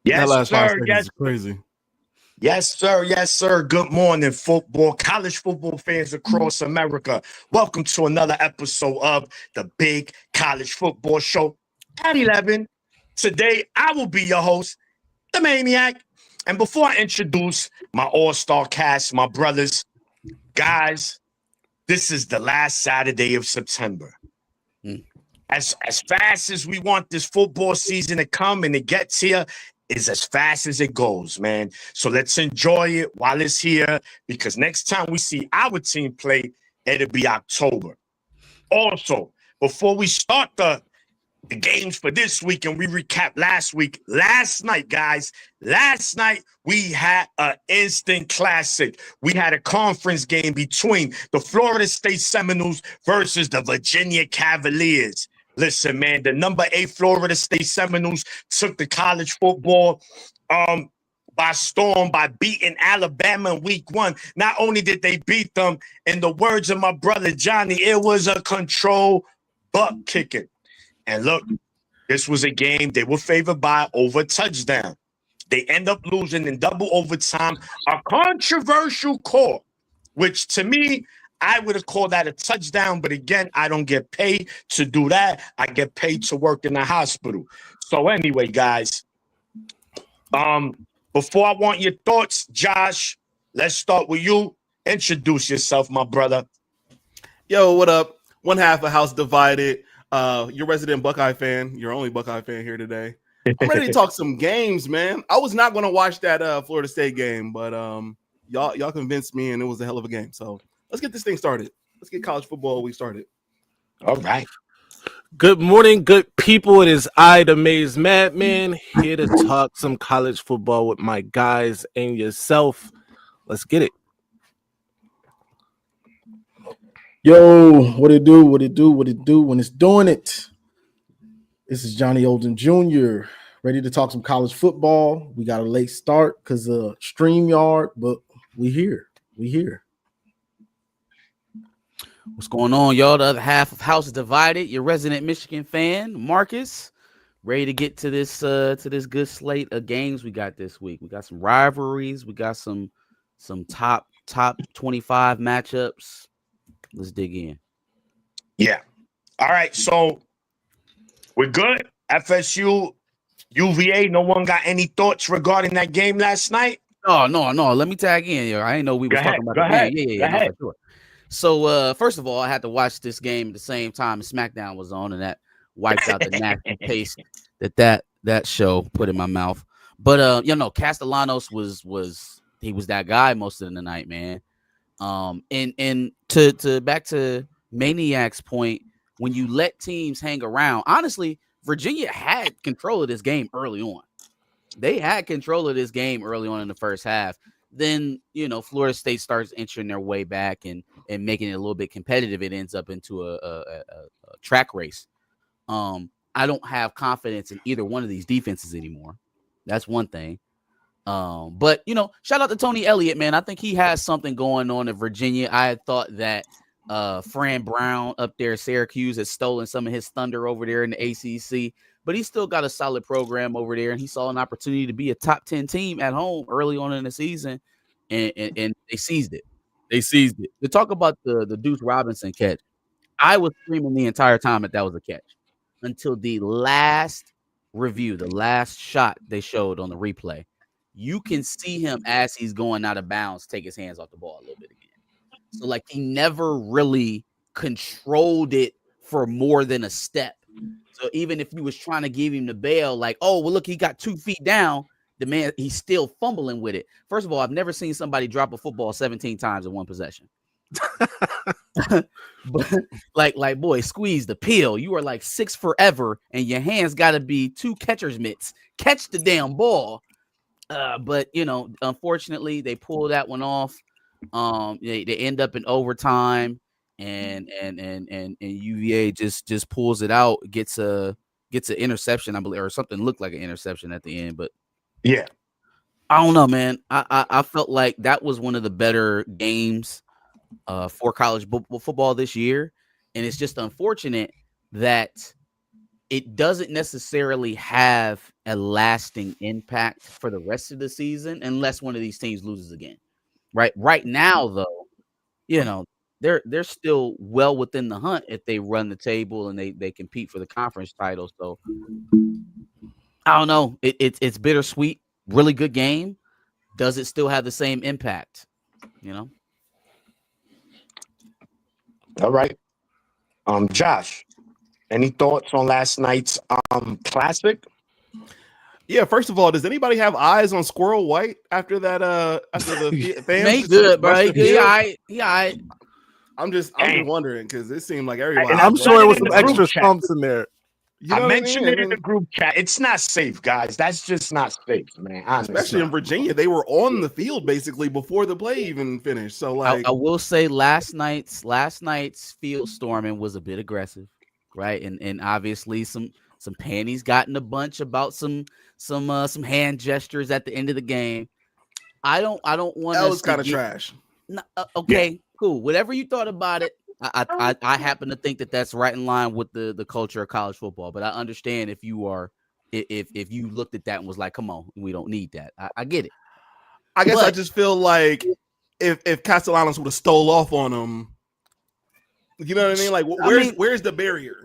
That Yes, last five sir. seconds Yes, is crazy. yes, sir. Yes, sir. Good morning, football, college football fans across America. Welcome to another episode of the Big College Football Show at 11. Today, I will be your host, the Maniac. And before I introduce my all-star cast, my brothers, guys, this is the last Saturday of September. As fast as we want this football season to come and it gets here, is as fast as it goes, man. So let's enjoy it while it's here, because next time we see our team play, it'll be October. Also, before we start the games for this week and we recap last night, guys, we had an instant classic. We had a conference game between the Florida State Seminoles versus the Virginia Cavaliers. Listen, man, the number 8 Florida State Seminoles took the college football by storm by beating Alabama in week 1. Not only did they beat them, in the words of my brother Johnny, it was a control butt kicking. And look, this was a game they were favored by over touchdown. They end up losing in double overtime, a controversial call, which to me, I would have called that a touchdown. But again, I don't get paid to do that. I get paid to work in the hospital. So anyway, guys, before I want your thoughts, Josh, let's start with you. Introduce yourself, my brother. Yo, what up? One half of House Divided. Your resident Buckeye fan, your only Buckeye fan here today. I'm ready to talk some games, man. I was not going to watch that Florida State game, but y'all convinced me, and it was a hell of a game. So let's get this thing started. Let's get college football week started. All right. Good morning, good people. It is I, the Maze Madman, here to talk some college football with my guys and yourself. Let's get it. Yo, what it do when it's doing it. This is Johnny Olden Jr. ready to talk some college football. We got a late start because of StreamYard, but we here. What's going on, y'all? The other half of House Divided, your resident Michigan fan, Marcus, ready to get to this good slate of games we got this week. We got some rivalries, we got some top 25 matchups. Let's dig in. Yeah. All right. So we're good. FSU, UVA. No one got any thoughts regarding that game last night? No. Let me tag in. Yo. I didn't know we were talking about the game. Yeah. No, for sure. So first of all, I had to watch this game at the same time SmackDown was on, and that wiped out the nasty taste that show put in my mouth. But Castellanos was that guy most of the night, man. And to back to Maniac's point, when you let teams hang around, honestly, Virginia had control of this game early on. They had control of this game early on in the first half. Then, Florida State starts inching their way back and making it a little bit competitive. It ends up into a track race. I don't have confidence in either one of these defenses anymore. That's one thing. But shout out to Tony Elliott, man. I think he has something going on in Virginia. I had thought that Fran Brown up there at Syracuse has stolen some of his thunder over there in the ACC, but he's still got a solid program over there, and he saw an opportunity to be a top 10 team at home early on in the season, and they seized it. To talk about the Deuce Robinson catch, I was screaming the entire time that was a catch until the last review, the last shot they showed on the replay. You can see him as he's going out of bounds, take his hands off the ball a little bit again. So, he never really controlled it for more than a step. So, even if you was trying to give him the bail, look, he got 2 feet down, the man, he's still fumbling with it. First of all, I've never seen somebody drop a football 17 times in one possession. But boy, squeeze the peel. You are 6 forever, and your hands got to be 2 catcher's mitts. Catch the damn ball. But unfortunately, they pull that one off. They end up in overtime, and UVA just pulls it out, gets an interception, I believe, or something looked like an interception at the end. But yeah, I don't know, man. I felt like that was one of the better games for college football this year, and it's just unfortunate that it doesn't necessarily have a lasting impact for the rest of the season unless one of these teams loses again. Right now, though, they're still well within the hunt if they run the table and they compete for the conference title. So I don't know. It's bittersweet. Really good game. Does it still have the same impact? All right. Josh, any thoughts on last night's classic? Yeah, first of all, does anybody have eyes on Squirrel White after that? After the fans, He good, bro. He all right. I'm just wondering because it seemed like everybody. And I'm sure it was some extra stumps in there. I mentioned it in the group chat. It's not safe, guys. That's just not safe, man. Honestly. Especially in Virginia, they were on the field basically before the play even finished. So, like, I will say, last night's field storming was a bit aggressive, right? And obviously some panties got in a bunch about some hand gestures at the end of the game. I don't want. That was kind of trash. Okay, cool. Whatever you thought about it. I happen to think that that's right in line with the culture of college football, but I understand if you looked at that and was like, come on, we don't need that. I get it. I guess I just feel like if Castellanos would have stole off on him, you know what I mean? Like, where's the barrier?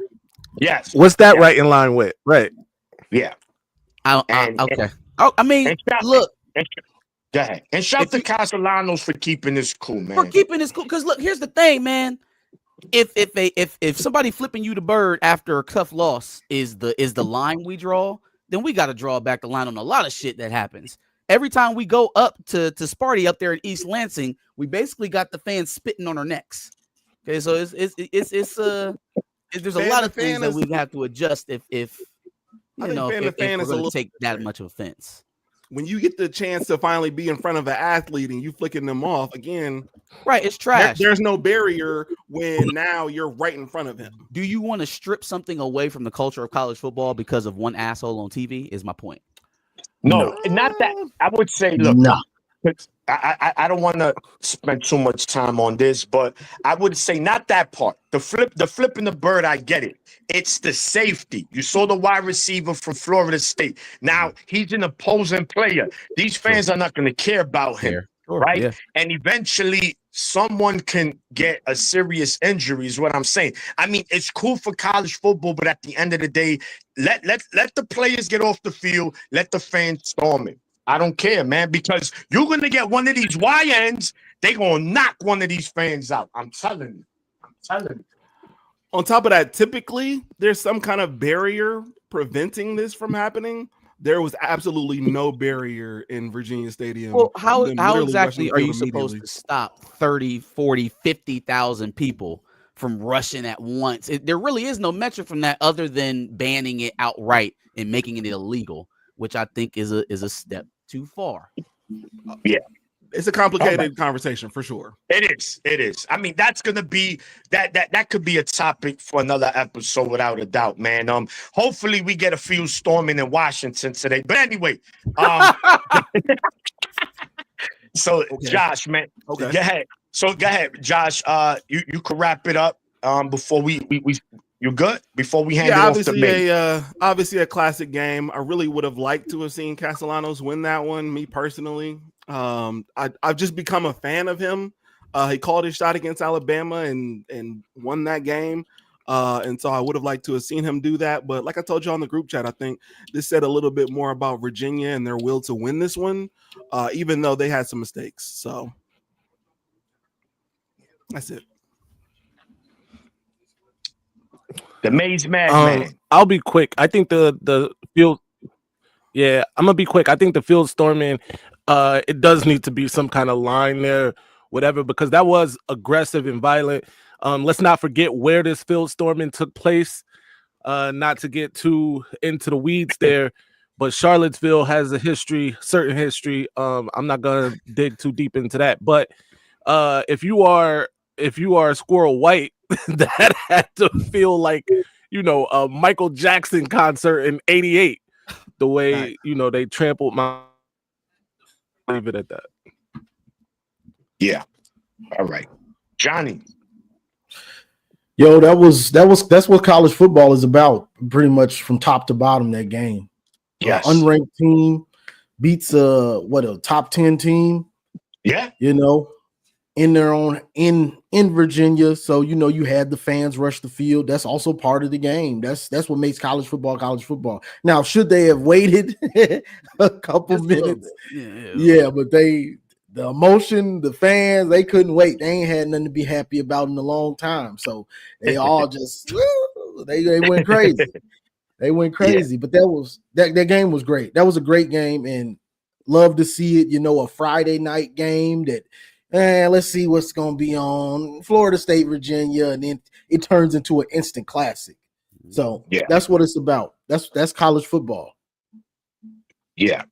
Yes. What's that right in line with? Right. Yeah. Okay. Look. Go ahead. And shout out to Castellanos for keeping this cool, man. Because look, here's the thing, man. If somebody flipping you the bird after a tough loss is the line we draw, then we got to draw back the line on a lot of shit that happens. Every time we go up to Sparty up there in East Lansing, we basically got the fans spitting on our necks. Okay, so there's a lot of things that we have to adjust if we're going to take that much offense. When you get the chance to finally be in front of an athlete and you flicking them off again, right? It's trash. There's no barrier when now you're right in front of him. Do you want to strip something away from the culture of college football because of one asshole on TV? Is my point. No, not that. I would say, look, no. I don't want to spend too much time on this, but I would say not that part. The flipping the bird, I get it. It's the safety. You saw the wide receiver from Florida State. Now he's an opposing player. These fans are not going to care about him, right? Yeah. And eventually someone can get a serious injury is what I'm saying. I mean, it's cool for college football, but at the end of the day, let the players get off the field. Let the fans storm it. I don't care, man, because you're going to get one of these YNs. They're going to knock one of these fans out. I'm telling you. On top of that, typically, there's some kind of barrier preventing this from happening. There was absolutely no barrier in Virginia Stadium. Well, how exactly are you supposed to stop 30, 40, 50,000 people from rushing at once? There really is no metric from that other than banning it outright and making it illegal, which I think is a step too far. Yeah. It's a complicated conversation for sure. It is. I mean, that's gonna be that could be a topic for another episode without a doubt, man. Hopefully we get a few storming in Washington today. But anyway, so okay. Josh, man, okay. Go ahead. So go ahead, Josh. You can wrap it up before we you good? Before we hand it off to me. Obviously a classic game. I really would have liked to have seen Castellanos win that one, me personally. I've just become a fan of him. He called his shot against Alabama and won that game. And so I would have liked to have seen him do that. But like I told you on the group chat, I think this said a little bit more about Virginia and their will to win this one, even though they had some mistakes. So that's it. The Maze Man. I'll be quick. I think the field. Yeah, I'm gonna be quick. I think the field storming. It does need to be some kind of line there, whatever, because that was aggressive and violent. Let's not forget where this field storming took place. Not to get too into the weeds there, but Charlottesville has a certain history. I'm not gonna dig too deep into that, but if you are Squirrel White, that had to feel like a Michael Jackson concert in '88. The way they trampled my. Leave it at that. Yeah. All right, Johnny. Yo, that's what college football is about, pretty much from top to bottom. That game, Yes, unranked team beats a top 10 team. Yeah, In their own in Virginia. So you had the fans rush the field. That's also part of the game. That's what makes college football. Now, should they have waited a couple minutes? Yeah, but the emotion, the fans, they couldn't wait. They ain't had nothing to be happy about in a long time. So they all just they went crazy. They went crazy. But that game was great. That was a great game, and love to see it. A Friday night game that. Let's see what's going to be on Florida State, Virginia, and then it turns into an instant classic. So that's what it's about. That's college football. Yeah.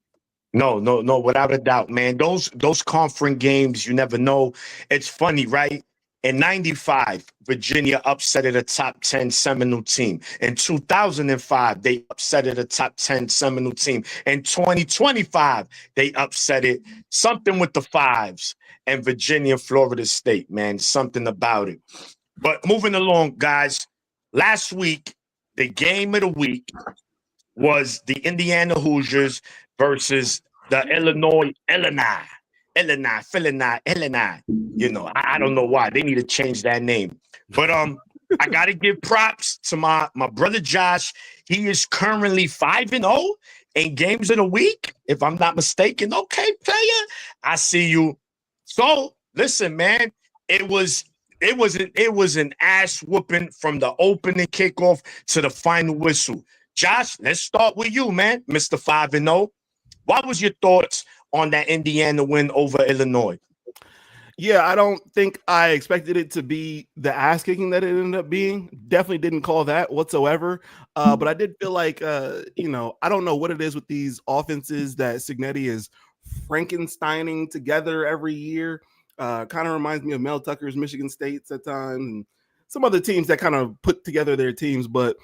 No, without a doubt, man. Those conference games, you never know. It's funny, right? In 95, Virginia upsetted a top 10 Seminole team. In 2005, they upsetted a top 10 Seminole team. In 2025, they upsetted something with the fives and Virginia, Florida State, man. Something about it. But moving along, guys, last week, the game of the week was the Indiana Hoosiers versus the Illinois. I don't know why. They need to change that name. But I got to give props to my brother Josh. He is currently 5-0 in games of the week, if I'm not mistaken. Okay, player, I see you. So listen, man, it was an ass whooping from the opening kickoff to the final whistle. Josh, let's start with you, man, Mr. 5-0. What was your thoughts on that Indiana win over Illinois? Yeah, I don't think I expected it to be the ass kicking that it ended up being. Definitely didn't call that whatsoever. But I did feel like, I don't know what it is with these offenses that Cignetti is Frankensteining together every year. Kind of reminds me of Mel Tucker's Michigan States at times and some other teams that kind of put together their teams. But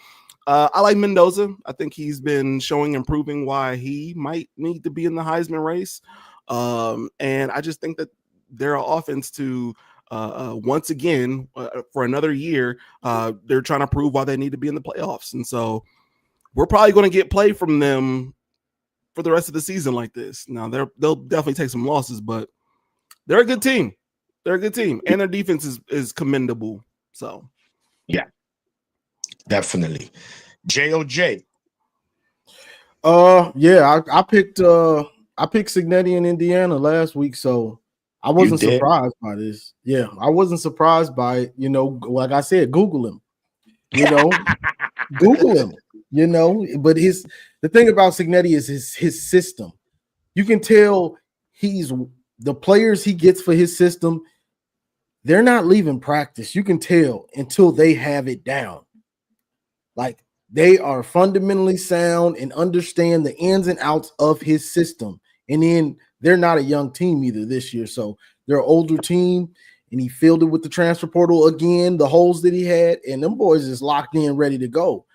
I like Mendoza. I think he's been showing and proving why he might need to be in the Heisman race. And I just think that their offense to once again for another year, they're trying to prove why they need to be in the playoffs. And so we're probably going to get play from them for the rest of the season like this. Now they'll definitely take some losses, but they're a good team. They're a good team, and their defense is commendable. So yeah, definitely. JOJ. I picked Cignetti in Indiana last week, so I wasn't surprised by this. Yeah, I wasn't surprised by it. Like I said, Google him. Google him. But the thing about Cignetti is his system. You can tell the players he gets for his system, they're not leaving practice. You can tell until they have it down. Like they are fundamentally sound and understand the ins and outs of his system. And then they're not a young team either this year. So they're an older team, and he filled it with the transfer portal again, the holes that he had, and them boys is locked in, ready to go.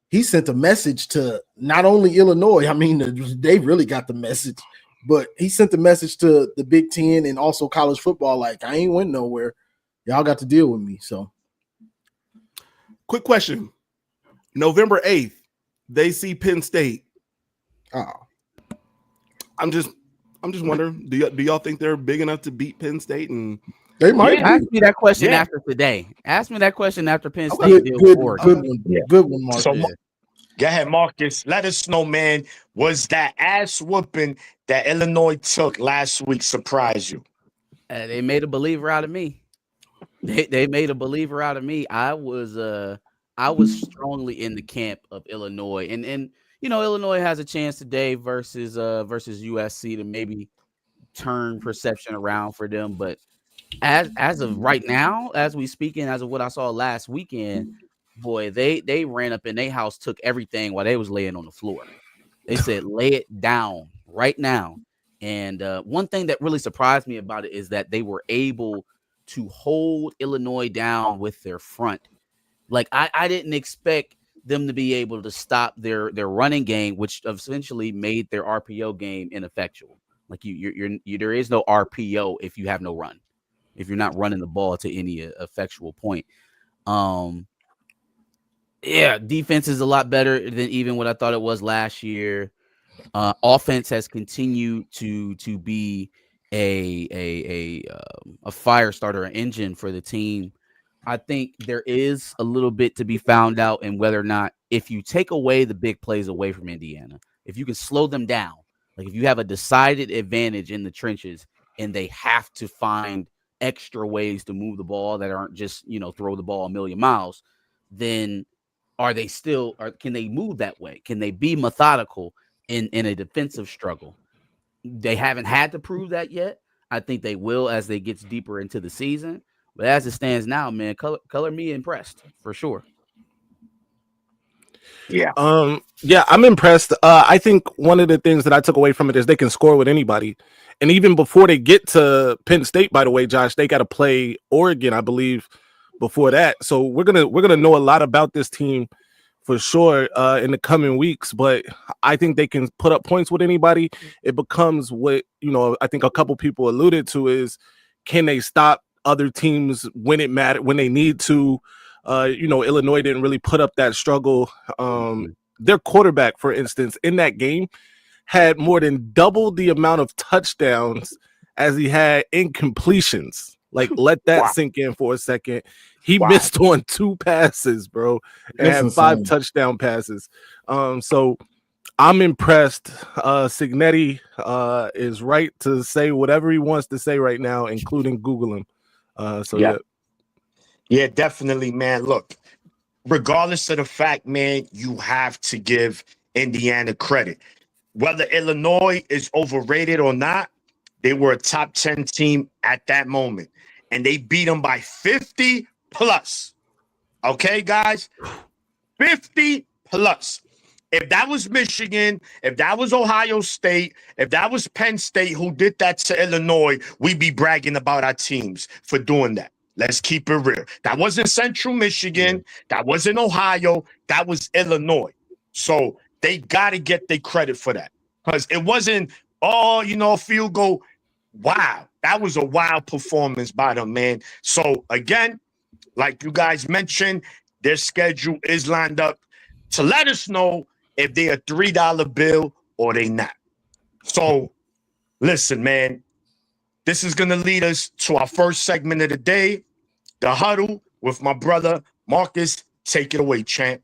He sent a message to not only Illinois, I mean, they really got the message, but he sent the message to the Big Ten and also college football, like, I ain't went nowhere. Y'all got to deal with me. So, quick question. November 8th, they see Penn State. I'm just wondering, do y'all think they're big enough to beat Penn State? And they might. Ask me that question after today. Ask me that question after Penn State. Good one, Marcus. So, go ahead, Marcus. Let us know, man. Was that ass whooping that Illinois took last week surprise you? They made a believer out of me. They made a believer out of me. I was strongly in the camp of Illinois, and Illinois has a chance today versus USC to maybe turn perception around for them. But as of right now, as we speak, and as of what I saw last weekend, boy, they ran up in their house, took everything while they was laying on the floor. They said, lay it down right now. And one thing that really surprised me about it is that they were able to hold Illinois down with their front. Like I didn't expect them to be able to stop their running game, which essentially made their RPO game ineffectual. Like there is no RPO if you have no run, if you're not running the ball to any effectual point. Yeah, defense is a lot better than even what I thought it was last year. Offense has continued to be a fire starter, an engine for the team. I think there is a little bit to be found out in whether or not, if you take away the big plays away from Indiana, if you can slow them down, like if you have a decided advantage in the trenches and they have to find extra ways to move the ball that aren't just, throw the ball a million miles, then can they move that way? Can they be methodical in a defensive struggle? They haven't had to prove that yet. I think they will as they get deeper into the season. But as it stands now, man, color me impressed for sure. Yeah. Yeah, I'm impressed. I think one of the things that I took away from it is they can score with anybody. And even before they get to Penn State, by the way, Josh, they got to play Oregon, I believe, before that. So we're gonna know a lot about this team for sure in the coming weeks. But I think they can put up points with anybody. It becomes what, I think a couple people alluded to is, can they stop other teams when it matters, when they need to? Illinois didn't really put up that struggle. Their quarterback, for instance, in that game had more than double the amount of touchdowns as he had incompletions. Like, let that sink in for a second. He missed on 2 passes, bro, and had 5 touchdown passes. So I'm impressed. Signetti is right to say whatever he wants to say right now, including Google him. Yeah, definitely, man. Look, regardless of the fact, man, you have to give Indiana credit. Whether Illinois is overrated or not, they were a top 10 team at that moment. And they beat them by 50 plus. Okay, guys? 50 plus. If that was Michigan, if that was Ohio State, if that was Penn State who did that to Illinois, we'd be bragging about our teams for doing that. Let's keep it real. That wasn't Central Michigan. That wasn't Ohio. That was Illinois. So they got to get their credit for that. Because it wasn't, field goal. Wow. That was a wild performance by them, man. So, again, like you guys mentioned, their schedule is lined up to let us know if they're a $3 bill or they not. So, listen, man, this is going to lead us to our first segment of the day, The Huddle, with my brother, Marcus. Take it away, champ.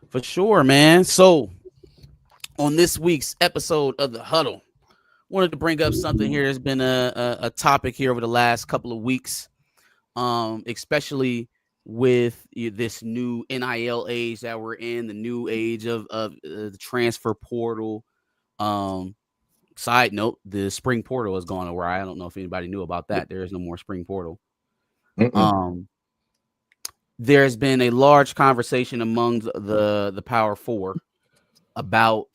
For sure, man. So, on this week's episode of The Huddle, wanted to bring up something here. There's been a topic here over the last couple of weeks, especially with this new NIL age that we're in, the new age of the transfer portal. Side note, the spring portal has gone awry. I don't know if anybody knew about that. There is no more spring portal. There's been a large conversation among the Power Four about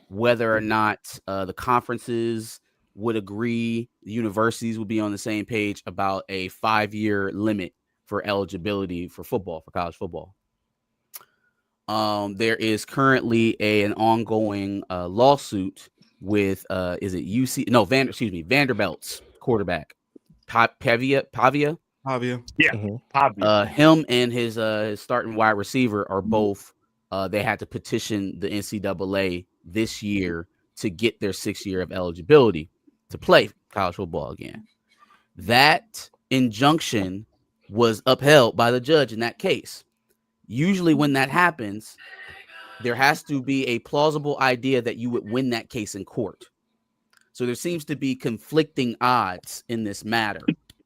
whether or not the conferences would agree, the universities would be on the same page about a 5-year limit for eligibility for football, for college football. There is currently an ongoing lawsuit with Vanderbilt's quarterback, Pavia. Yeah. Pavia. Him and his starting wide receiver are both. They had to petition the NCAA this year to get their 6th year of eligibility to play college football again. That injunction was upheld by the judge in that case. Usually when that happens, there has to be a plausible idea that you would win that case in court. So there seems to be conflicting odds in this matter,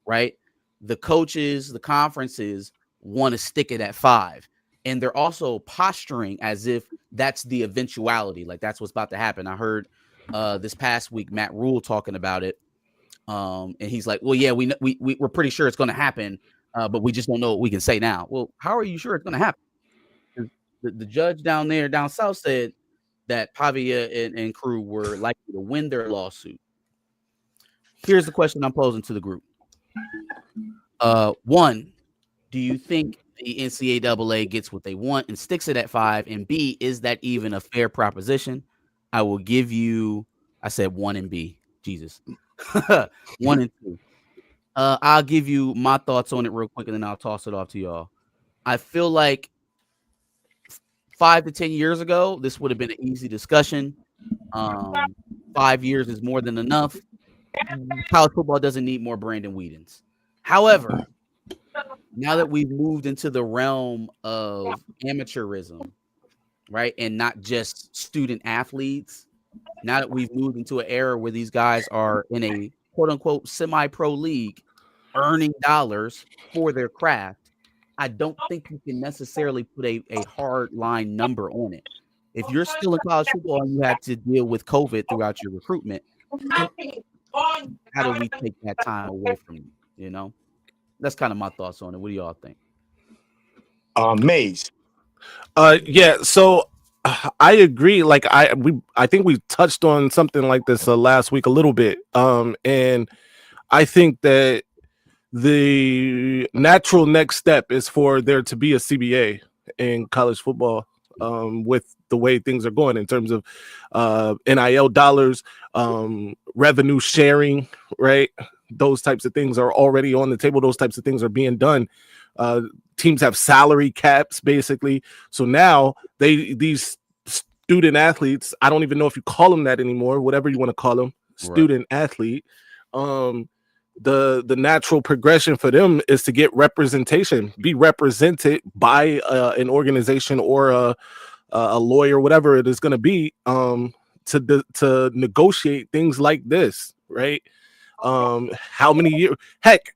right? The coaches, the conferences want to stick it at 5. And they're also posturing as if that's the eventuality, like that's what's about to happen. I heard this past week Matt Rule talking about it, and he's like, "Well, yeah, we're pretty sure it's going to happen, but we just don't know what we can say now." Well, how are you sure it's going to happen? The judge down south said that Pavia and crew were likely to win their lawsuit. Here's the question I'm posing to the group. 1, do you think the NCAA gets what they want and sticks it at 5? And B, is that even a fair proposition? I will give you, I said 1 and B. Jesus. 1 and 2. I'll give you my thoughts on it real quick, and then I'll toss it off to y'all. I feel like 5 to 10 years ago, this would have been an easy discussion. 5 years is more than enough. College football doesn't need more Brandon Whedons. However, now that we've moved into the realm of amateurism, right, and not just student athletes, now that we've moved into an era where these guys are in a quote-unquote semi-pro league earning dollars for their craft, I don't think you can necessarily put a hard line number on it. If you're still in college football and you have to deal with COVID throughout your recruitment, how do we take that time away from you? You know, that's kind of my thoughts on it. What do y'all think? Maze. Yeah. So I agree. Like I think we touched on something like this last week a little bit. And I think that the natural next step is for there to be a CBA in college football, with the way things are going in terms of NIL dollars, revenue sharing, right? Those types of things are already on the table. Those types of things are being done. Teams have salary caps, basically. So now these student athletes, I don't even know if you call them that anymore, whatever you want to call them, student athlete. The natural progression for them is to get representation, be represented by an organization or a lawyer, whatever it is going to be, to negotiate things like this, right? How many years? Heck,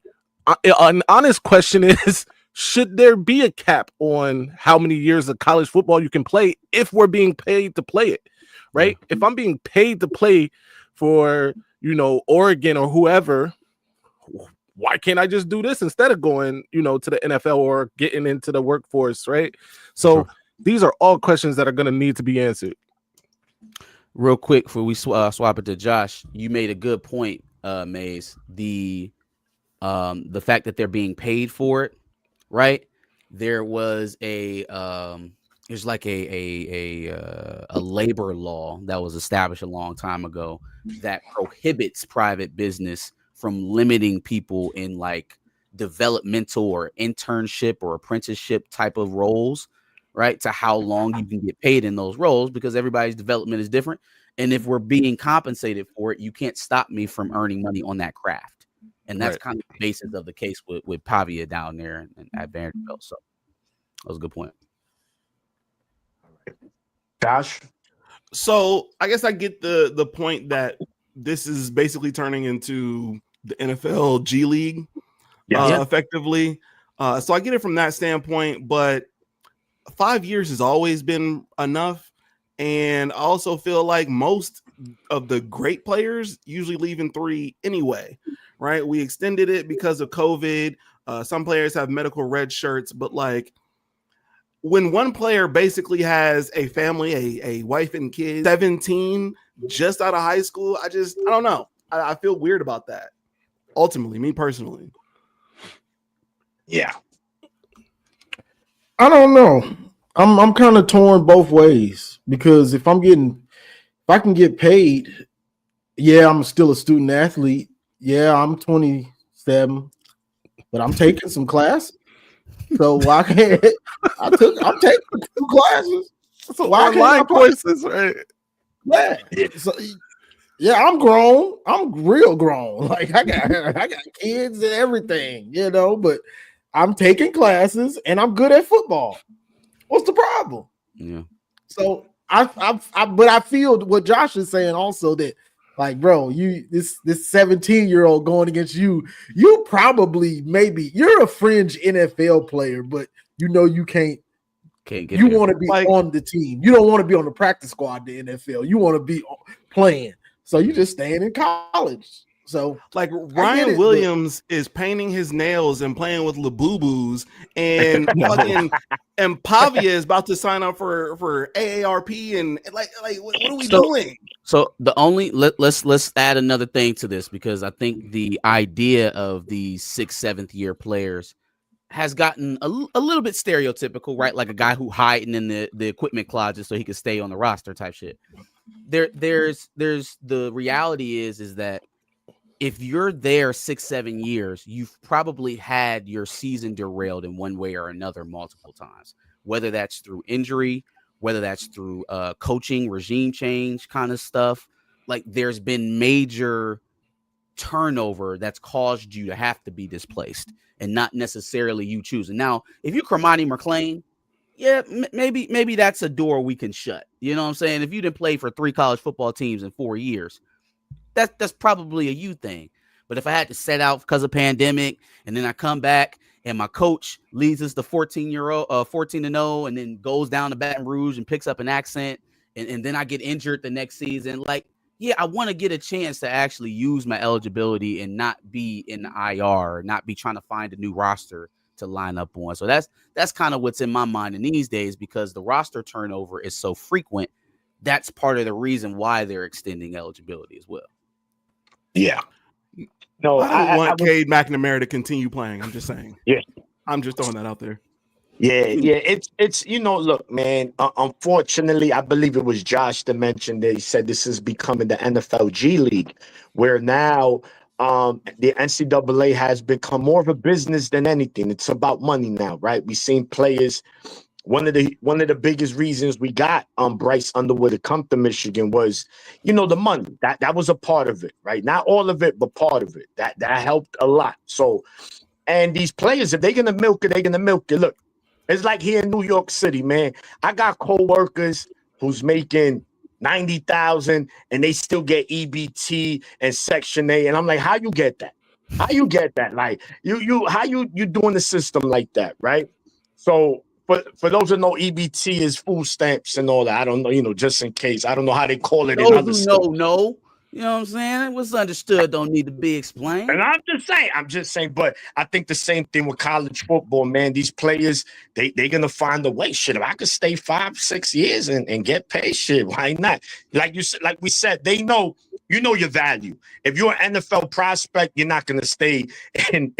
an honest question is, should there be a cap on how many years of college football you can play if we're being paid to play it, right? If I'm being paid to play for, Oregon or whoever, why can't I just do this instead of going, to the NFL or getting into the workforce, right? So these are all questions that are going to need to be answered. Real quick, before we swap it to Josh, you made a good point, Maze. The fact that they're being paid for it, right? There was there's like a labor law that was established a long time ago that prohibits private business from limiting people in like developmental or internship or apprenticeship type of roles, right? To how long you can get paid in those roles, because everybody's development is different. And if we're being compensated for it, you can't stop me from earning money on that craft. And that's kind of the basis of the case with Pavia down there and at Vanderbilt. So that was a good point. Josh? So I guess I get the point that this is basically turning into the NFL G League, effectively. So I get it from that standpoint, but 5 years has always been enough. And I also feel like most of the great players usually leave in 3 anyway, right? We extended it because of COVID. Some players have medical red shirts, but like when one player basically has a family, a wife and kids, 17 just out of high school, I don't know. I feel weird about that. Ultimately, me personally. Yeah. I don't know. I'm kind of torn both ways, because if I can get paid, I'm still a student athlete. Yeah, I'm 27, but I'm taking some classes. So why can't I'm taking 2 classes. So why can't courses, right? Yeah. So, I'm grown. I'm real grown. Like I got kids and everything, but I'm taking classes and I'm good at football. What's the problem? Yeah. So but I feel what Josh is saying also, that like, bro, this 17-year-old going against you probably, maybe you're a fringe NFL player, but you can't get you want to be on the team. You don't want to be on the practice squad in the NFL. You want to be playing. So you just staying in college. So like Ryan Williams is painting his nails and playing with Labubu's, and fucking and Pavia is about to sign up for AARP, and like what are we doing? So the only let's add another thing to this, because I think the idea of these 6th, 7th year players has gotten a little bit stereotypical, right? Like a guy who hiding in the equipment closet so he could stay on the roster type shit. There's the reality is that if you're there 6-7 years, you've probably had your season derailed in one way or another multiple times, whether that's through injury, whether that's through coaching, regime change kind of stuff. Like there's been major turnover that's caused you to have to be displaced and not necessarily you choosing. Now, if you Cromartie McClain, yeah, maybe that's a door we can shut. You know what I'm saying? If you didn't play for 3 college football teams in 4 years, that's probably a you thing. But if I had to set out because of pandemic and then I come back and my coach leads us to 14-0 and then goes down to Baton Rouge and picks up an accent and then I get injured the next season, like, yeah, I want to get a chance to actually use my eligibility and not be in the IR, not be trying to find a new roster to line up on. So that's kind of what's in my mind in these days, because the roster turnover is so frequent. That's part of the reason why they're extending eligibility as well. Yeah. No, I don't want Cade McNamara to continue playing. I'm just saying. Yeah. I'm just throwing that out there. Yeah. It's look, man, unfortunately, I believe it was Josh that mentioned that he said this is becoming the NFL G League, where now the NCAA has become more of a business than anything. It's about money now, right? We've seen players. One of the biggest reasons we got Bryce Underwood to come to Michigan was, the money. That was a part of it, right? Not all of it, but part of it. That helped a lot. So, and these players, if they're gonna milk it, they're gonna milk it. Look, it's like here in New York City, man. I got co-workers who's making $90,000 and they still get EBT and Section 8, and I'm like, how you get that? How you get that? Like how you doing the system like that, right? So. But for those who know, EBT is food stamps and all that. I don't know, just in case. I don't know how they call it in other states. No. You know what I'm saying? What's understood don't need to be explained. And I'm just saying, but I think the same thing with college football, man. These players, they're going to find a way. Shit, if I could stay 5-6 years and get paid, shit, why not? Like we said, they know, your value. If you're an NFL prospect, you're not going to stay in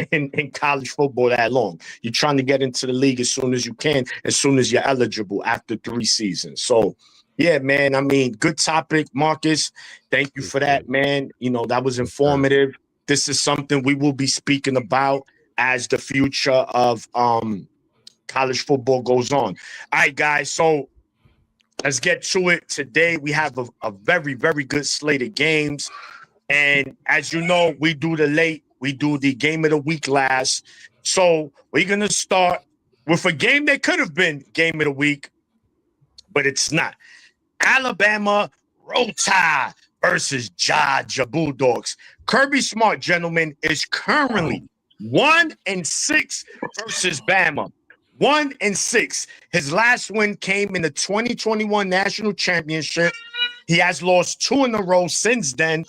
college football that long. You're trying to get into the league as soon as you can, as soon as you're eligible after 3 seasons. So, yeah, man, I mean, good topic, Marcus. Thank you for that, man. That was informative. This is something we will be speaking about as the future of college football goes on. All right, guys, so let's get to it. Today, we have a very, very good slate of games. And as you know, we do the game of the week last. So we're going to start with a game that could have been game of the week, but it's not. Alabama Roll Tide versus Georgia Bulldogs. Kirby Smart, gentlemen, is currently 1-6 versus Bama. 1-6. His last win came in the 2021 National Championship. He has lost 2 in a row since then.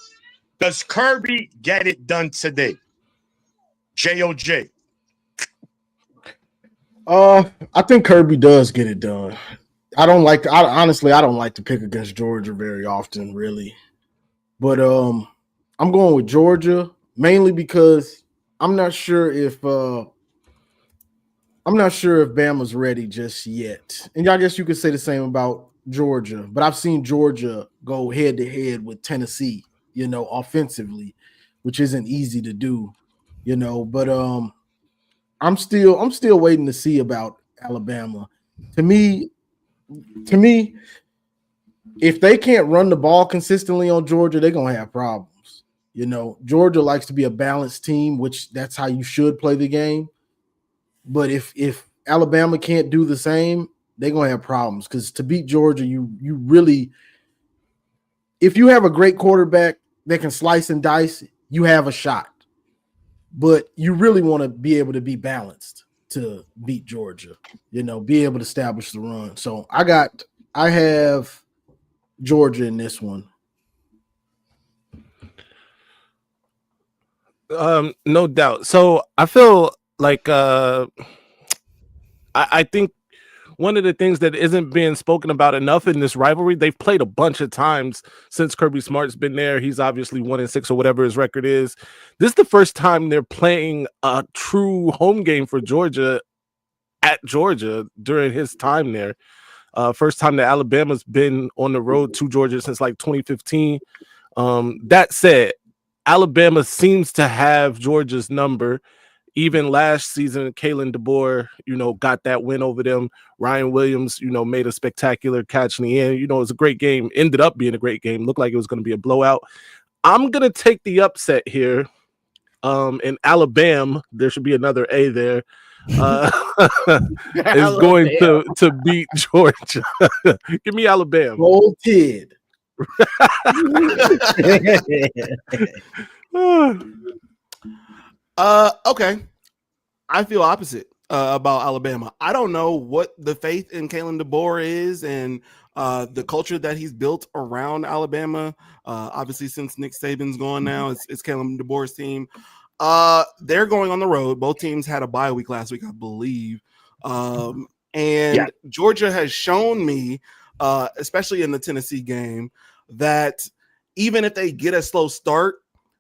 Does Kirby get it done today? JOJ. I think Kirby does get it done. Honestly, I don't like to pick against Georgia very often, really. But I'm going with Georgia mainly because I'm not sure if Bama's ready just yet. And I guess you could say the same about Georgia, but I've seen Georgia go head to head with Tennessee, offensively, which isn't easy to do, but I'm still waiting to see about Alabama. To me, if they can't run the ball consistently on Georgia, they're going to have problems. Georgia likes to be a balanced team, which that's how you should play the game. But if Alabama can't do the same, they're going to have problems, because to beat Georgia, you really – if you have a great quarterback that can slice and dice, you have a shot. But you really want to be able to be balanced to beat Georgia, be able to establish the run. So I have Georgia in this one. No doubt. So I feel like I think one of the things that isn't being spoken about enough in this rivalry, they've played a bunch of times since Kirby Smart's been there. He's obviously 1-6 or whatever his record is. This is the first time they're playing a true home game for Georgia at Georgia during his time there. First time that Alabama's been on the road to Georgia since like 2015. That said, Alabama seems to have Georgia's number. Even last season, Kaytron Allen, got that win over them. Ryan Williams, made a spectacular catch in the end. It was a great game. Ended up being a great game. Looked like it was going to be a blowout. I'm going to take the upset here. In Alabama, there should be another A there. Is going to beat Georgia. Give me Alabama. Roll Tide. Okay. I feel opposite about Alabama. I don't know what the faith in Kaytron Allen is and the culture that he's built around Alabama. Obviously, since Nick Saban's gone now, it's Kaytron Allen's team. They're going on the road. Both teams had a bye week last week, I believe. Georgia has shown me, especially in the Tennessee game, that even if they get a slow start,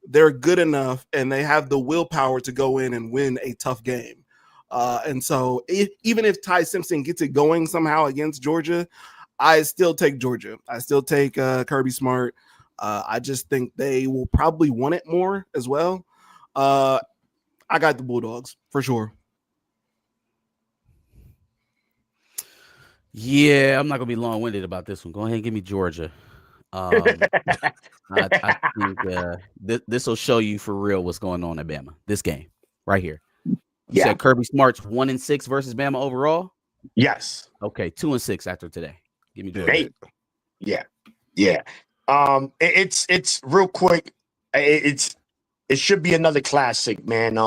they're good enough and they have the willpower to go in and win a tough game. And so even if Ty Simpson gets it going somehow against Georgia, I still take Georgia. I still take Kirby Smart. I just think they will probably want it more as well. I got the Bulldogs for sure. Yeah, I'm not gonna be long-winded about this one. Go ahead and give me Georgia. I think this will show you for real what's going on at Bama. This game right here. You said Kirby Smart's 1-6 versus Bama overall. Yes. Okay, 2-6 after today. Give me Georgia. Yeah. It's real quick. It should be another classic, man.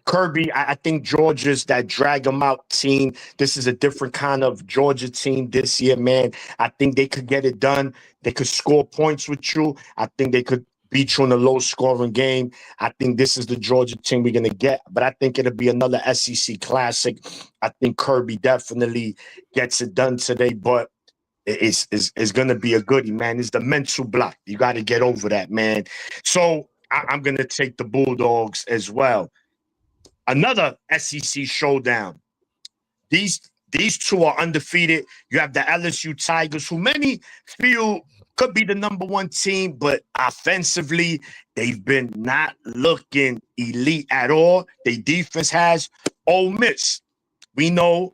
Kirby, I think Georgia's that drag them out team. This is a different kind of Georgia team this year, man. I think they could get it done. They could score points with you. I think they could beat you in a low-scoring game. I think this is the Georgia team we're going to get, but I think it'll be another SEC classic. I think Kirby definitely gets it done today, but it's going to be a goodie, man. It's the mental block. You got to get over that, man. So I'm going to take the Bulldogs as well. Another SEC showdown. These two are undefeated. You have the LSU Tigers, who many feel could be the number one team, but offensively, they've been not looking elite at all. Their defense has. Ole Miss, we know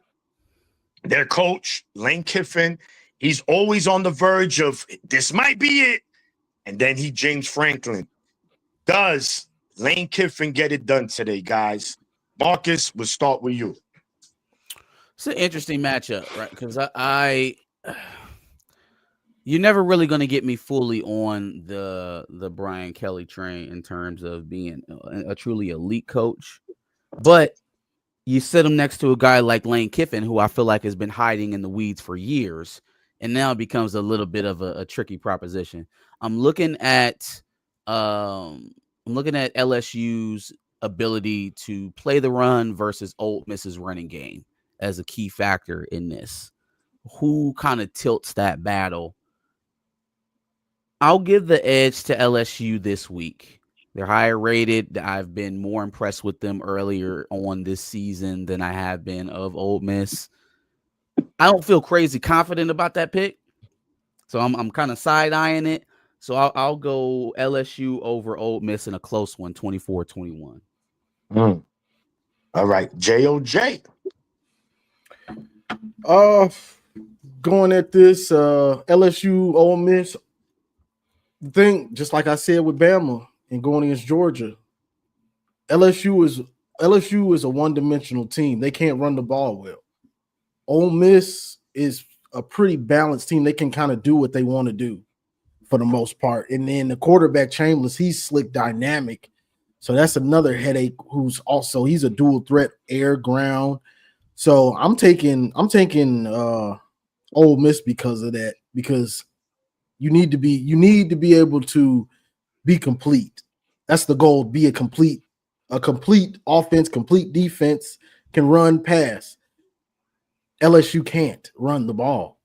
their coach, Lane Kiffin, he's always on the verge of, this might be it. And then James Franklin. Does Lane Kiffin get it done today, guys? Marcus, we'll start with you. It's an interesting matchup, right? Because you're never really going to get me fully on the Brian Kelly train in terms of being a truly elite coach. But you sit him next to a guy like Lane Kiffin, who I feel like has been hiding in the weeds for years, and now it becomes a little bit of a tricky proposition. I'm looking at LSU's ability to play the run versus Ole Miss's running game as a key factor in this. Who kind of tilts that battle? I'll give the edge to LSU this week. They're higher rated. I've been more impressed with them earlier on this season than I have been of Ole Miss. I don't feel crazy confident about that pick, so I'm kind of side-eyeing it. So I'll go LSU over Ole Miss in a close one, 24-21. All right, JOJ. Going at this LSU Ole Miss thing, just like I said with Bama and going against Georgia, LSU is a one-dimensional team. They can't run the ball well. Ole Miss is a pretty balanced team. They can kind of do what they want to do for the most part. And then the quarterback Chambers, he's slick, dynamic. So that's another headache. He's a dual threat, air, ground. So I'm taking Ole Miss because of that, because you need to be able to be complete. That's the goal. Be a complete offense, complete defense, can run, pass. LSU can't run the ball.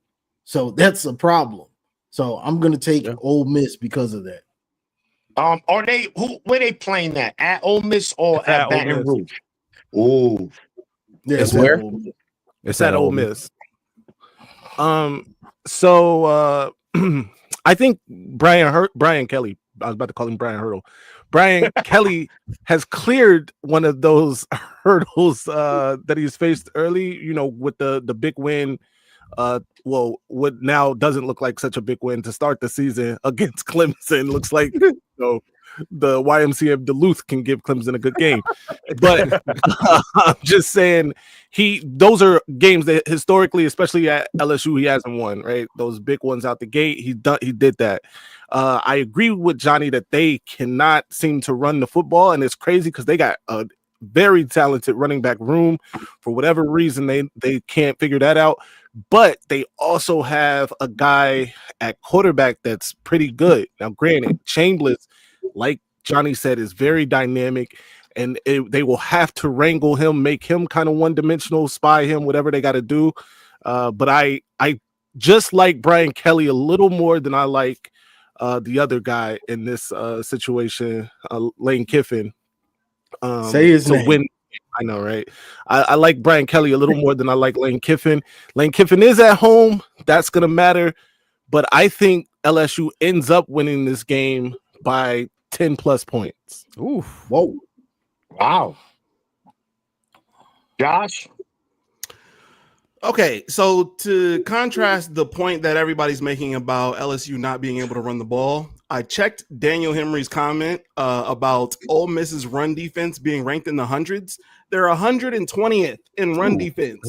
So that's a problem. So I'm going to take Ole Miss because of that. Where they playing that? At Ole Miss or at Baton Rouge? Oh, yeah, it's where? It's at Ole Miss. So I think Brian Kelly I was about to call him Brian Hurdle. Brian Kelly has cleared one of those hurdles that he's faced early, with the big win. What now doesn't look like such a big win to start the season against Clemson. Looks like the YMCA of Duluth can give Clemson a good game. But I'm just saying, those are games that historically, especially at LSU, he hasn't won, right? Those big ones out the gate, he did that. I agree with Johnny that they cannot seem to run the football, and it's crazy because they got a very talented running back room. For whatever reason, they can't figure that out. But they also have a guy at quarterback that's pretty good. Now, granted, Chambliss, like Johnny said, is very dynamic, and they will have to wrangle him, make him kind of one-dimensional, spy him, whatever they got to do. But I just like Brian Kelly a little more than I like the other guy in this situation, Lane Kiffin. Say his name. I know, right? I like Brian Kelly a little more than I like Lane Kiffin. Lane Kiffin is at home. That's going to matter. But I think LSU ends up winning this game by 10-plus points. Ooh, whoa. Wow. Josh? Okay, so to contrast the point that everybody's making about LSU not being able to run the ball, I checked Daniel Henry's comment about Ole Miss's run defense being ranked in the hundreds. They're 120th in run defense.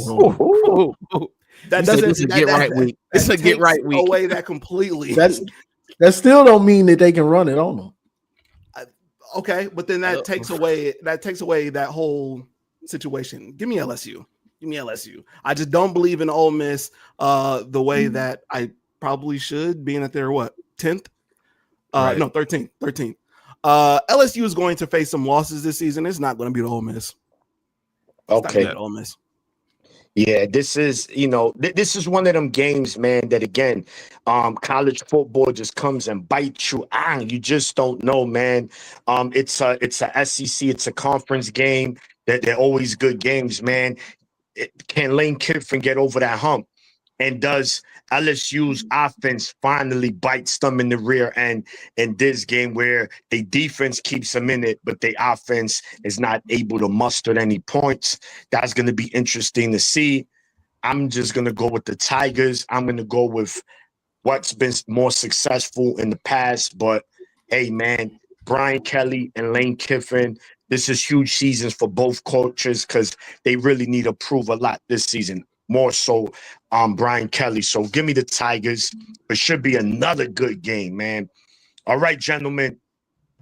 That doesn't get right week. It's a get right week. Away that completely. That still don't mean that they can run it on them. Okay, but then that takes away that whole situation. Give me LSU. I just don't believe in Ole Miss the way that I probably should, being that they're 10th? Right. No, 13th. LSU is going to face some losses this season. It's not going to be the Ole Miss. Okay. Ole Miss. Yeah, this is this is one of them games, man, that again, college football just comes and bites you. You just don't know, man. It's a SEC, it's a conference game. They're always good games, man. Can Lane Kiffin get over that hump? And does LSU's offense finally bites them in the rear end in this game where the defense keeps them in it, but the offense is not able to muster any points? That's going to be interesting to see. I'm just going to go with the Tigers. I'm going to go with what's been more successful in the past. But, hey, man, Brian Kelly and Lane Kiffin, this is huge seasons for both coaches because they really need to prove a lot this season. More so Brian Kelly. So give me the Tigers. It should be another good game, man. All right, gentlemen,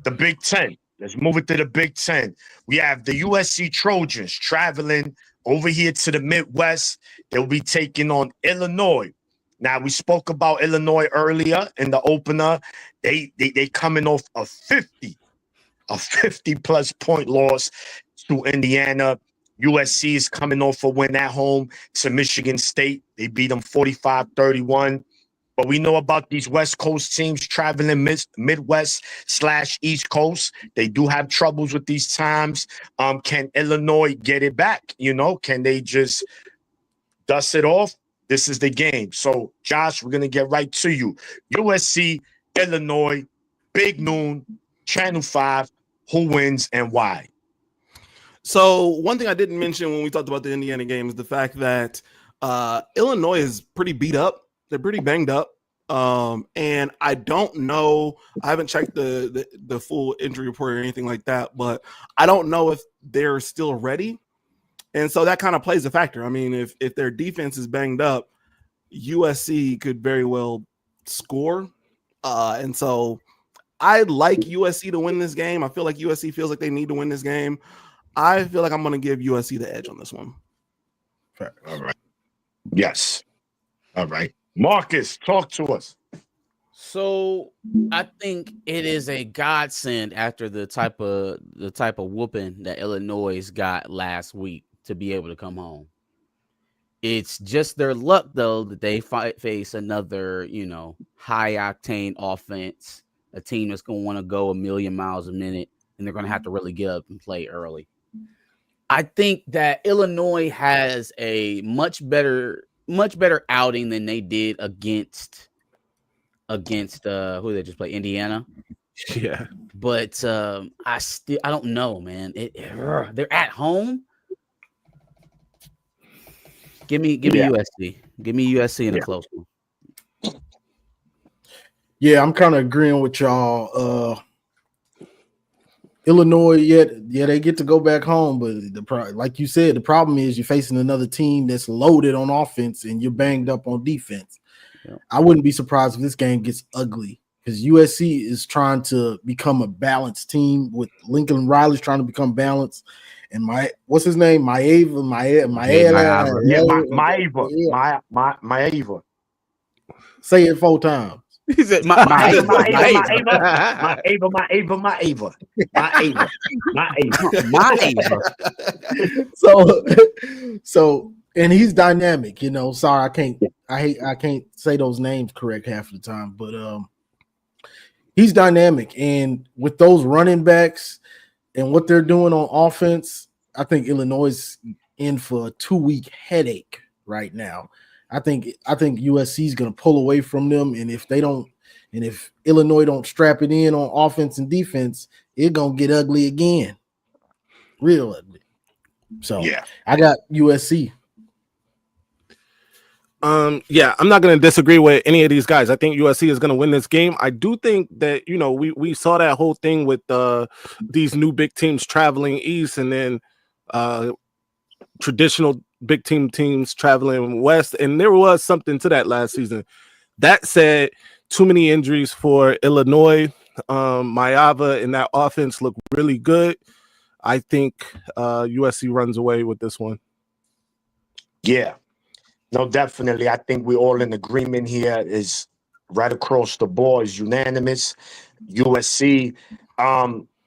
the Big Ten. Let's move it to the Big Ten. We have the USC Trojans traveling over here to the Midwest. They'll be taking on Illinois. Now, we spoke about Illinois earlier in the opener. They coming off a 50-plus point loss to Indiana. USC is coming off a win at home to Michigan State. They beat them 45-31. But we know about these West Coast teams traveling Midwest/East Coast. They do have troubles with these times. Can Illinois get it back? Can they just dust it off? This is the game. So, Josh, we're going to get right to you. USC, Illinois, Big Noon, Channel 5. Who wins and why? So one thing I didn't mention when we talked about the Indiana game is the fact that Illinois is pretty beat up. They're pretty banged up. And I don't know. I haven't checked the full injury report or anything like that, but I don't know if they're still ready. And so that kind of plays a factor. I mean, if their defense is banged up, USC could very well score. And so I like USC to win this game. I feel like USC feels like they need to win this game. I feel like I'm going to give USC the edge on this one. Fair. All right. Yes. All right. Marcus, talk to us. So I think it is a godsend after the type of whooping that Illinois got last week to be able to come home. It's just their luck, though, that they face another, high octane offense, a team that's going to want to go a million miles a minute, and they're going to have to really get up and play early. I think that Illinois has a much better outing than they did against who they just played, Indiana. Yeah. But I don't know, man. They're at home. Give me USC. Give me USC in a close one. Yeah, I'm kind of agreeing with y'all. Illinois, they get to go back home, but like you said, the problem is you're facing another team that's loaded on offense and you're banged up on defense. Yeah. I wouldn't be surprised if this game gets ugly because USC is trying to become a balanced team with Lincoln Riley's trying to become balanced. And what's his name? Maeva. Say it 4 times. He said my So and he's dynamic, sorry, I can't say those names correct half of the time, but he's dynamic, and with those running backs and what they're doing on offense, I think Illinois is in for a 2-week headache right now. I think USC is going to pull away from them, and if Illinois don't strap it in on offense and defense, it's going to get ugly again, real ugly. So yeah, I got USC. Yeah, I'm not going to disagree with any of these guys. I think USC is going to win this game. I do think that we saw that whole thing with these new big teams traveling east, and then traditional big teams traveling west, and there was something to that last season. That said, too many injuries for Illinois. Maeva and that offense look really good. I think USC runs away with this one. Yeah, no, definitely. I think we're all in agreement here. Is right across the board, is unanimous. USC.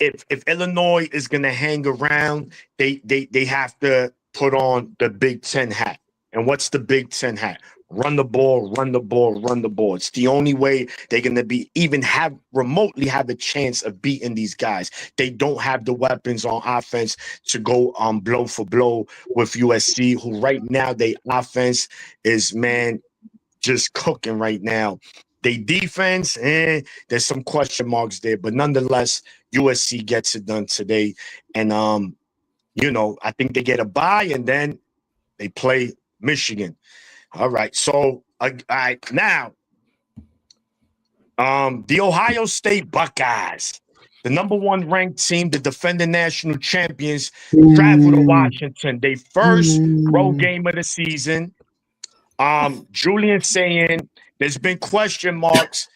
If Illinois is gonna hang around, they have to put on the Big Ten hat. And what's the Big Ten hat? Run the ball, run the ball, run the ball. It's the only way they're going to remotely have a chance of beating these guys. They don't have the weapons on offense to go blow for blow with USC, who right now, their offense is, man, just cooking right now. They defense, there's some question marks there. But nonetheless, USC gets it done today. And, I think they get a bye, and then they play Michigan. All right. So, now, the Ohio State Buckeyes, the number 1 ranked team, the defending national champions, travel to Washington. They first road game of the season. Julian Sayin, there's been question marks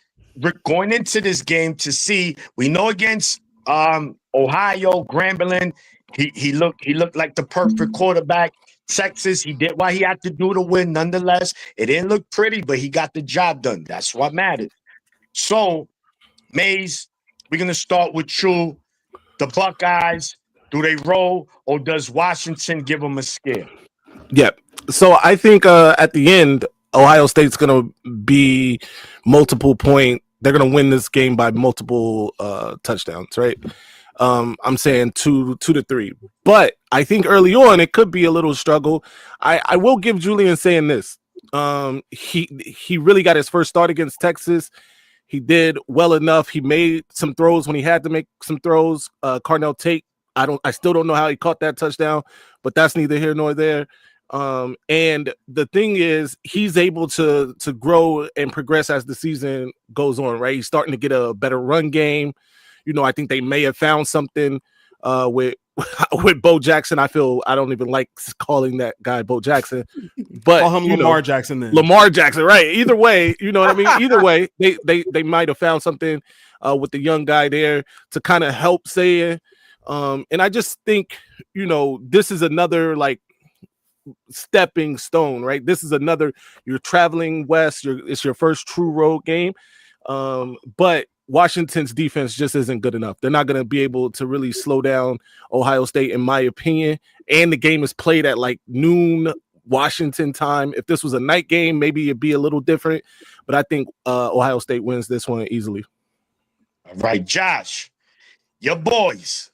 going into this game to see. We know against Ohio, Grambling, he looked like the perfect quarterback. Texas, he did what he had to do to win. Nonetheless, it didn't look pretty, but he got the job done. That's what mattered. So, Mays, we're going to start with you. The Buckeyes, do they roll, or does Washington give them a scare? Yeah. So I think at the end, Ohio State's going to be multiple point. They're going to win this game by multiple touchdowns, right? I'm saying 2 to 3, but I think early on it could be a little struggle. I will give Julian Sayin this. He really got his first start against Texas. He did well enough. He made some throws when he had to make some throws. Carnell Tate, I still don't know how he caught that touchdown, but that's neither here nor there. And the thing is, he's able to grow and progress as the season goes on, right? He's starting to get a better run game. I think they may have found something with Bo Jackson. I don't even like calling that guy Bo Jackson, but call him Lamar Jackson then. Lamar Jackson, right? Either way, you know what I mean? Either way, they might have found something with the young guy there to kind of help Sayin. And I just think, this is another stepping stone, right? This is another, you're traveling west, it's your first true road game. But Washington's defense just isn't good enough. They're not going to be able to really slow down Ohio State, in my opinion. And the game is played at noon Washington time. If this was a night game, maybe it'd be a little different. But I think Ohio State wins this one easily. All right, Josh, your boys.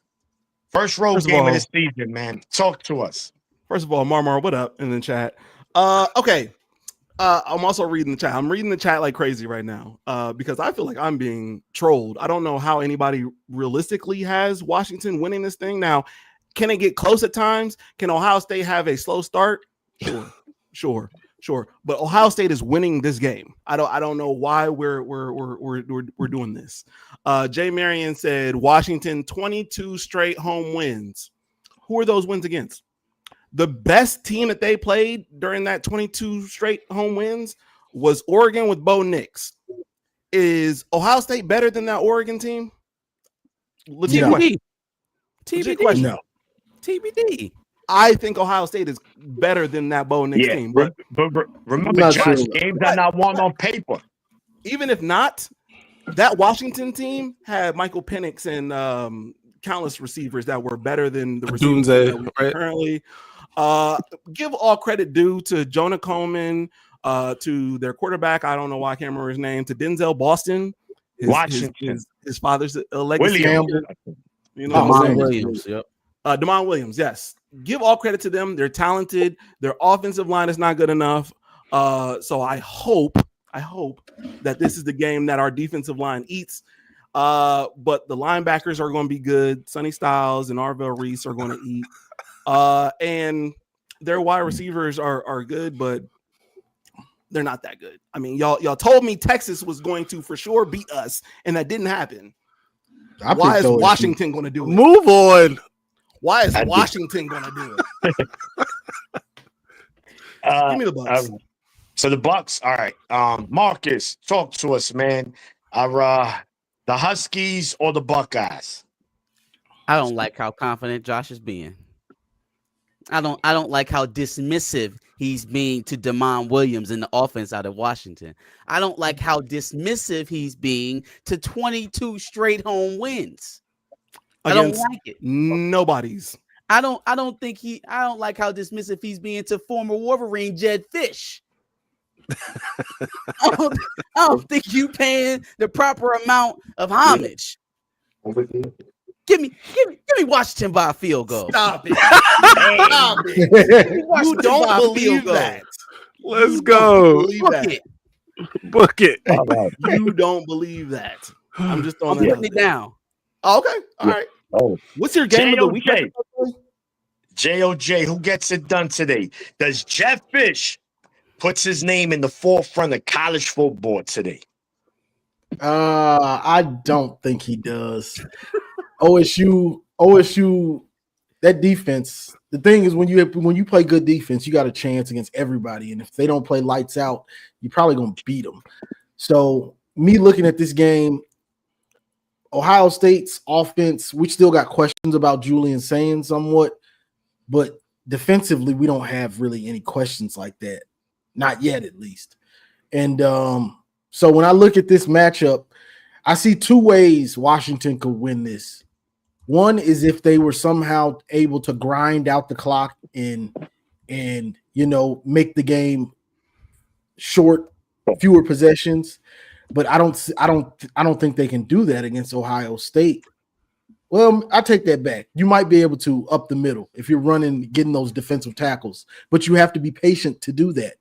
First road game of the season, man. Talk to us. First of all, Marmar, what up in the chat? Okay. I'm also reading the chat. I'm reading the chat like crazy right now because I feel like I'm being trolled. I don't know how anybody realistically has Washington winning this thing. Now, can it get close at times? Can Ohio State have a slow start? Sure. But Ohio State is winning this game. I don't know why we're doing this. Jay Marion said Washington 22 straight home wins. Who are those wins against? The best team that they played during that 22 straight home wins was Oregon with Bo Nix. Is Ohio State better than that Oregon team? TBD. No. TBD. I think Ohio State is better than that Bo Nix team. But remember, Josh, games are not won on paper. Even if not, that Washington team had Michael Penix and countless receivers that were better than the receivers that we currently. Give all credit due to Jonah Coleman, to their quarterback. I don't know why I can't remember his name. To Denzel Boston, his father's legacy. Damon Williams. Yep. Damon Williams. Yes. Give all credit to them. They're talented. Their offensive line is not good enough. So I hope that this is the game that our defensive line eats. But the linebackers are going to be good. Sonny Styles and Arvell Reese are going to eat. And their wide receivers are good, but they're not that good. I mean, y'all told me Texas was going to for sure beat us, and that didn't happen. Why is Washington going to do it? Move on. Why is Washington going to do it? Give me the Bucks. So the Bucks. All right. Marcus, talk to us, man. The Huskies or the Buckeyes? I don't like how confident Josh is being. I don't like how dismissive he's being to Damon Williams in the offense out of Washington. I don't like how dismissive he's being to 22 straight home wins. I don't like it. Nobody's. I don't like how dismissive he's being to former Wolverine Jed Fish. I don't think you paying the proper amount of homage. Give me Washington by a field goal. Stop it. Stop it. You don't believe that. Let's go. Book it. You don't believe that. I'm just I'm putting it down. Okay. All right. Oh, what's your game of the week? JOJ, who gets it done today? Does Jeff Fish puts his name in the forefront of college football today? I don't think he does. OSU, that defense. The thing is, when you play good defense, you got a chance against everybody. And if they don't play lights out, you're probably gonna beat them. So, me looking at this game, Ohio State's offense, we still got questions about Julian Sayin somewhat, but defensively, we don't have really any questions like that. Not yet, at least. And so when I look at this matchup, I see two ways Washington could win this. One is if they were somehow able to grind out the clock and make the game short, fewer possessions. But I don't think they can do that against Ohio State. Well, I take that back. You might be able to up the middle if you're getting those defensive tackles, but you have to be patient to do that.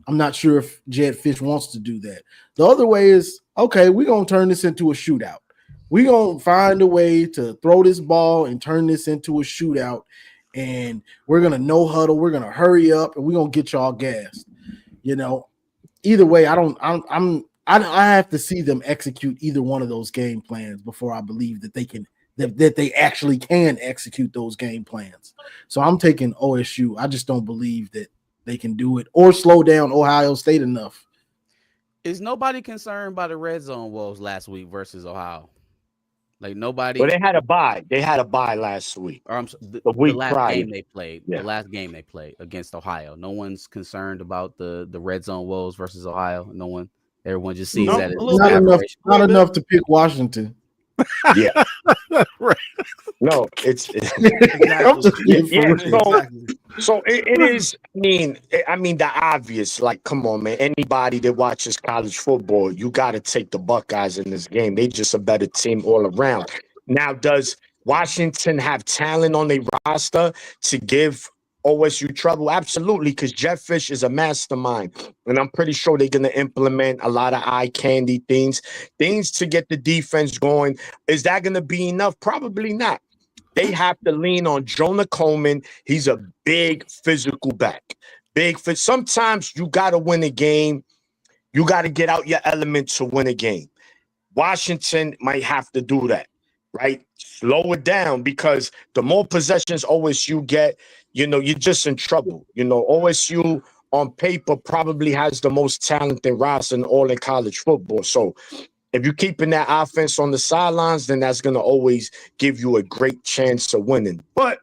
I'm not sure if Jed Fish wants to do that. The other way is, okay, we're going to turn this into a shootout. We're going to find a way to throw this ball and turn this into a shootout, and we're going to no huddle. We're going to hurry up, and we're going to get y'all gassed. Either way, I have to see them execute either one of those game plans before I believe that they actually can execute those game plans. So I'm taking OSU. I just don't believe that they can do it or slow down Ohio State enough. Is nobody concerned by the red zone woes last week versus Ohio? Like nobody. Well, they had a bye. They had a bye last week. Or the last game they played. Yeah. The last game they played against Ohio. No one's concerned about the red zone woes versus Ohio. No one. Everyone just sees that it's not enough to pick Washington. Yeah. Right. No, it's so it is. I mean the obvious. Like, come on, man. Anybody that watches college football, you got to take the Buckeyes in this game. They just a better team all around. Now, does Washington have talent on their roster to give OSU trouble? Absolutely, because Jeff Fish is a mastermind. And I'm pretty sure they're going to implement a lot of eye candy things to get the defense going. Is that going to be enough? Probably not. They have to lean on Jonah Coleman. He's a big physical back. Sometimes you got to win a game. You got to get out your element to win a game. Washington might have to do that, right? Slow it down, because the more possessions OSU get, you're just in trouble. OSU on paper probably has the most talented roster in all in college football. So if you're keeping that offense on the sidelines, then that's going to always give you a great chance of winning. But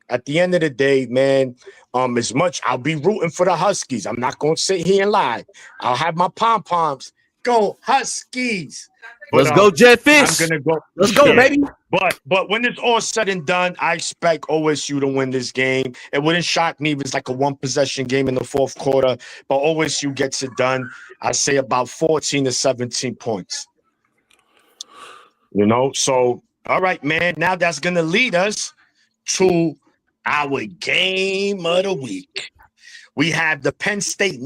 at the end of the day, man, as much I'll be rooting for the Huskies. I'm not going to sit here and lie. I'll have my pom-poms. Go Huskies. Let's go, Jet Fish. I'm gonna go. Let's go, baby. But when it's all said and done, I expect OSU to win this game. It wouldn't shock me if it's like a one-possession game in the fourth quarter, but OSU gets it done. I say about 14 to 17 points. So all right, man. Now that's gonna lead us to our game of the week. We have the Penn State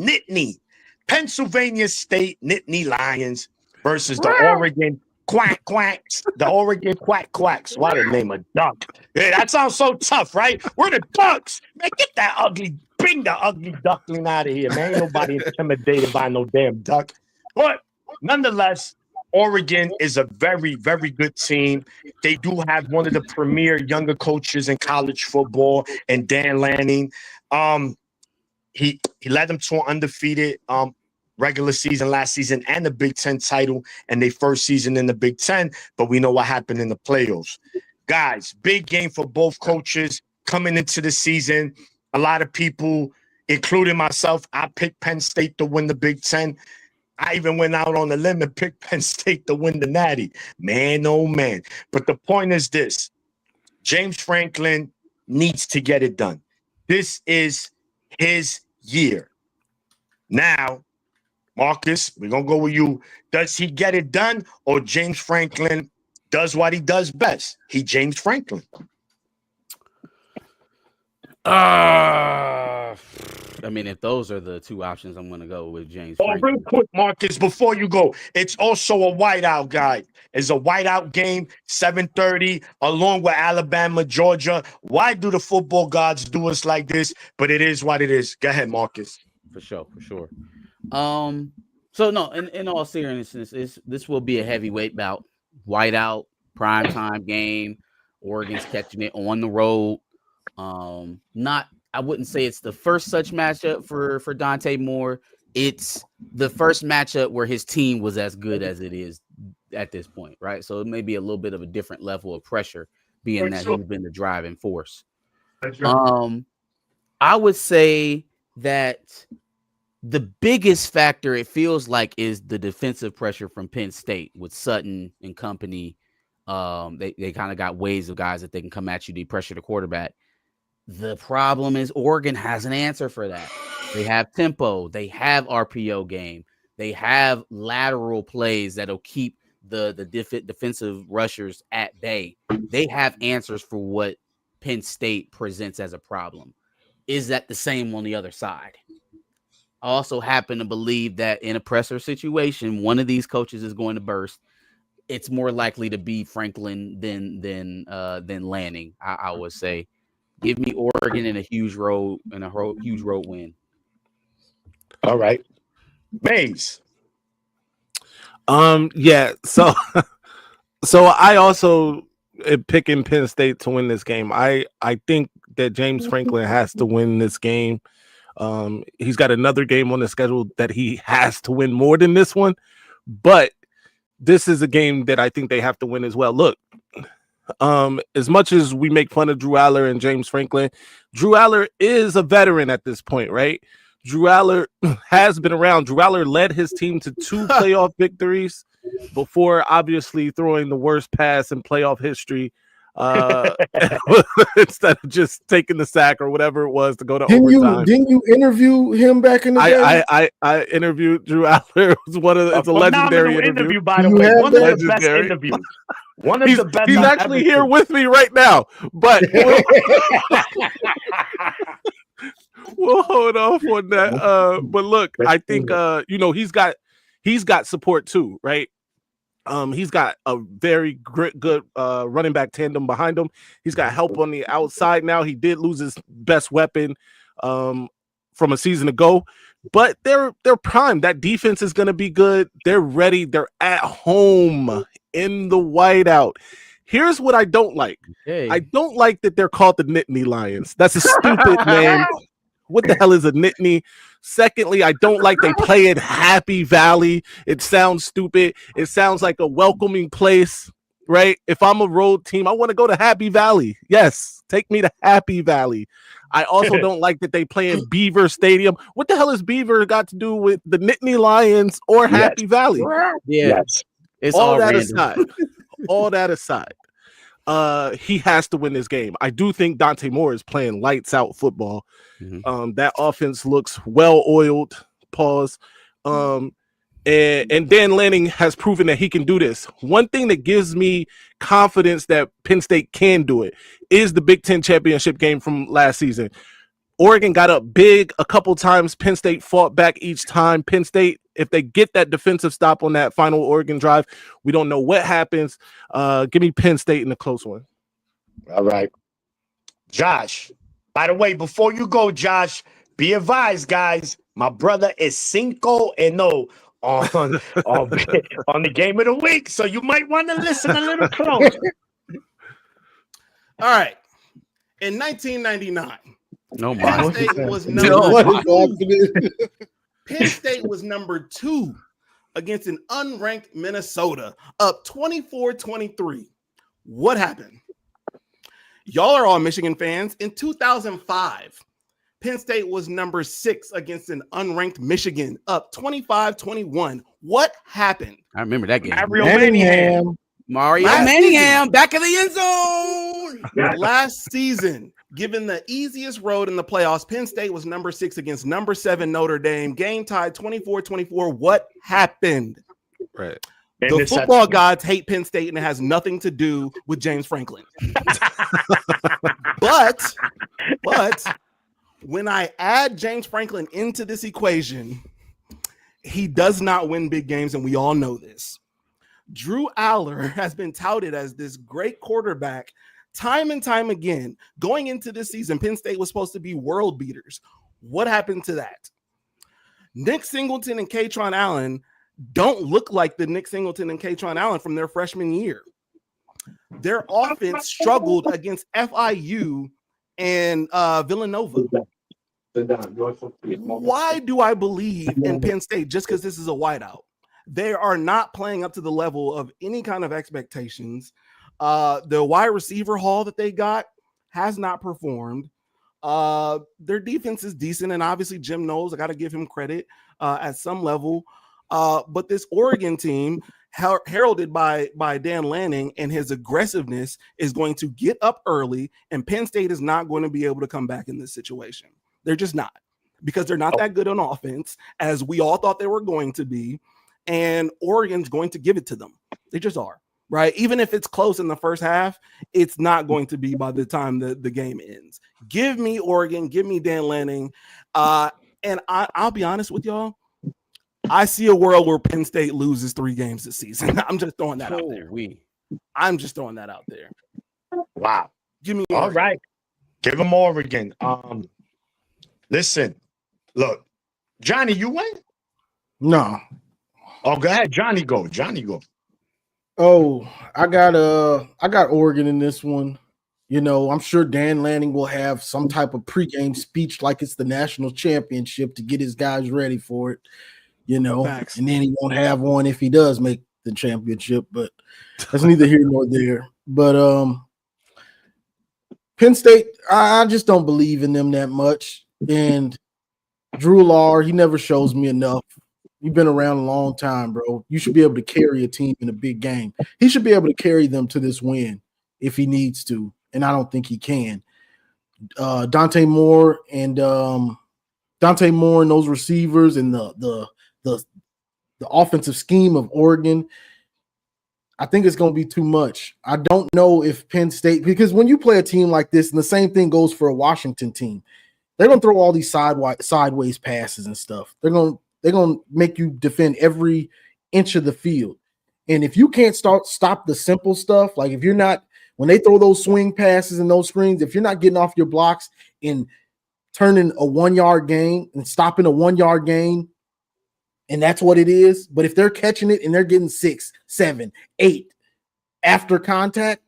Pennsylvania State Nittany Lions versus the Oregon Quacks. The Oregon Quacks. What a name, a duck. Yeah, that sounds so tough, right? We're the Ducks. Man, bring the ugly duckling out of here, man. Ain't nobody intimidated by no damn duck. But nonetheless, Oregon is a very, very good team. They do have one of the premier younger coaches in college football, and Dan Lanning. He led them to an undefeated regular season last season and the Big Ten title and their first season in the Big Ten, but we know what happened in the playoffs. Guys, big game for both coaches coming into the season. A lot of people, including myself, I picked Penn State to win the Big Ten. I even went out on a limb and picked Penn State to win the Natty. Man, oh man. But the point is this. James Franklin needs to get it done. This is his year. Now, Marcus, we're going to go with you. Does he get it done, or James Franklin does what he does best? James Franklin. I mean, if those are the two options, I'm going to go with James Franklin. Real quick, Marcus, before you go, it's also a whiteout, guy. It's a whiteout game, 7:30, along with Alabama, Georgia. Why do the football gods do us like this? But it is what it is. Go ahead, Marcus. For sure. So no, in all seriousness, this will be a heavyweight bout, whiteout, primetime game. Oregon's catching it on the road. I wouldn't say it's the first such matchup for Dante Moore. It's the first matchup where his team was as good as it is at this point, right? So it may be a little bit of a different level of pressure, being that he's been the driving force. I would say that the biggest factor, it feels like, is the defensive pressure from Penn State with Sutton and company. They kind of got waves of guys that they can come at you to pressure the quarterback. The problem is Oregon has an answer for that. They have tempo. They have RPO game. They have lateral plays that'll keep the defensive rushers at bay. They have answers for what Penn State presents as a problem. Is that the same on the other side? I also happen to believe that in a pressure situation, one of these coaches is going to burst. It's more likely to be Franklin than Lanning. I would say. Give me Oregon in a huge road win. All right, Mays. Yeah. So I also am picking Penn State to win this game. I think that James Franklin has to win this game. He's got another game on the schedule that he has to win more than this one, but this is a game that I think they have to win as well. Look. As much as we make fun of Drew Allar and James Franklin, Drew Allar is a veteran at this point, right? Drew Allar has been around. Drew Allar led his team to 2 playoff victories before obviously throwing the worst pass in playoff history instead of just taking the sack or whatever it was to go to overtime. Didn't you interview him back in the day? I interviewed Drew Allar. It was it's a legendary interview. By the way. One of the best interviews. One of the best. He's actually here with me right now, but we'll hold off on that. But look, I think he's got support too, right? He's got a very good running back tandem behind him. He's got help on the outside now. He did lose his best weapon from a season ago, but they're primed. That defense is going to be good. They're ready. They're at home in the whiteout. Here's what I don't like. Okay. I don't like that they're called the Nittany Lions. That's a stupid name. What the hell is a Nittany? Secondly, I don't like they play in Happy Valley. It sounds stupid. It sounds like a welcoming place, right? If I'm a road team, I want to go to Happy Valley. Yes, take me to Happy Valley. I also don't like that they play in Beaver Stadium. What the hell has Beaver got to do with the Nittany Lions or Happy Valley? Yeah, it's all that aside. All that aside. He has to win this game. I do think Dante Moore is playing lights out football. Mm-hmm. That offense looks well oiled. Pause. And Dan Lanning has proven that he can do this. One thing that gives me confidence that Penn State can do it is the Big Ten championship game from last season. Oregon got up big a couple times. Penn State fought back each time. Penn State, if they get that defensive stop on that final Oregon drive, we don't know what happens. Give me Penn State in a close one. All right. Josh, by the way, before you go, Josh, be advised, guys. My brother is 5-0 on the game of the week, so you might want to listen a little closer. All right. In 1999, Penn State was number 2 against an unranked Minnesota, up 24-23. What happened? Y'all are all Michigan fans. In 2005, Penn State was number 6 against an unranked Michigan, up 25-21. What happened? I remember that game. Mario Manningham back in the end zone. Last season, given the easiest road in the playoffs, Penn State was number 6 against number 7 Notre Dame. Game tied 24-24. What happened? Right. The football gods hate Penn State, and it has nothing to do with James Franklin. But when I add James Franklin into this equation, he does not win big games, and we all know this. Drew Allar has been touted as this great quarterback time and time again. Going into this season, Penn State was supposed to be world beaters. What happened to that? Nick Singleton and Kaytron Allen don't look like the Nick Singleton and Kaytron Allen from their freshman year. Their offense struggled against FIU and Villanova. Why do I believe in Penn State just because this is a whiteout? They are not playing up to the level of any kind of expectations. The wide receiver haul that they got has not performed. Their defense is decent, and obviously Jim Knowles, I got to give him credit at some level. But this Oregon team, heralded by Dan Lanning and his aggressiveness, is going to get up early, and Penn State is not going to be able to come back in this situation. They're just not, because they're not that good on offense, as we all thought they were going to be, and Oregon's going to give it to them. They just are, right? Even if it's close in the first half, it's not going to be by the time the game ends. Give me Oregon, give me Dan Lanning, and I'll be honest with y'all, I see a world where Penn State loses 3 games this season. I'm just throwing that out there. I'm just throwing that out there. Wow. Give me Oregon. All right. Give them Oregon. Listen, look, Johnny, you win? No. Oh, go ahead, Johnny. Go. Oh, I got Oregon in this one. You know, I'm sure Dan Lanning will have some type of pregame speech like it's the national championship to get his guys ready for it. You know, Facts. And then he won't have one if he does make the championship, but that's neither here nor there. But Penn State, I just don't believe in them that much. And Drew Allar, he never shows me enough. You've been around a long time, bro. You should be able to carry a team in a big game. He should be able to carry them to this win. if he needs to, and I don't think he can. Dante Moore and those receivers and the offensive scheme of Oregon, I think it's going to be too much. I don't know if Penn State, because when you play a team like this, and the same thing goes for a Washington team, they're going to throw all these sideways passes and stuff. They're going to make you defend every inch of the field. And if you can't stop the simple stuff, like if you're not, when they throw those swing passes and those screens, if you're not getting off your blocks and turning a 1-yard gain and stopping a 1-yard gain, and that's what it is. But if they're catching it and they're getting 6, 7, 8 after contact,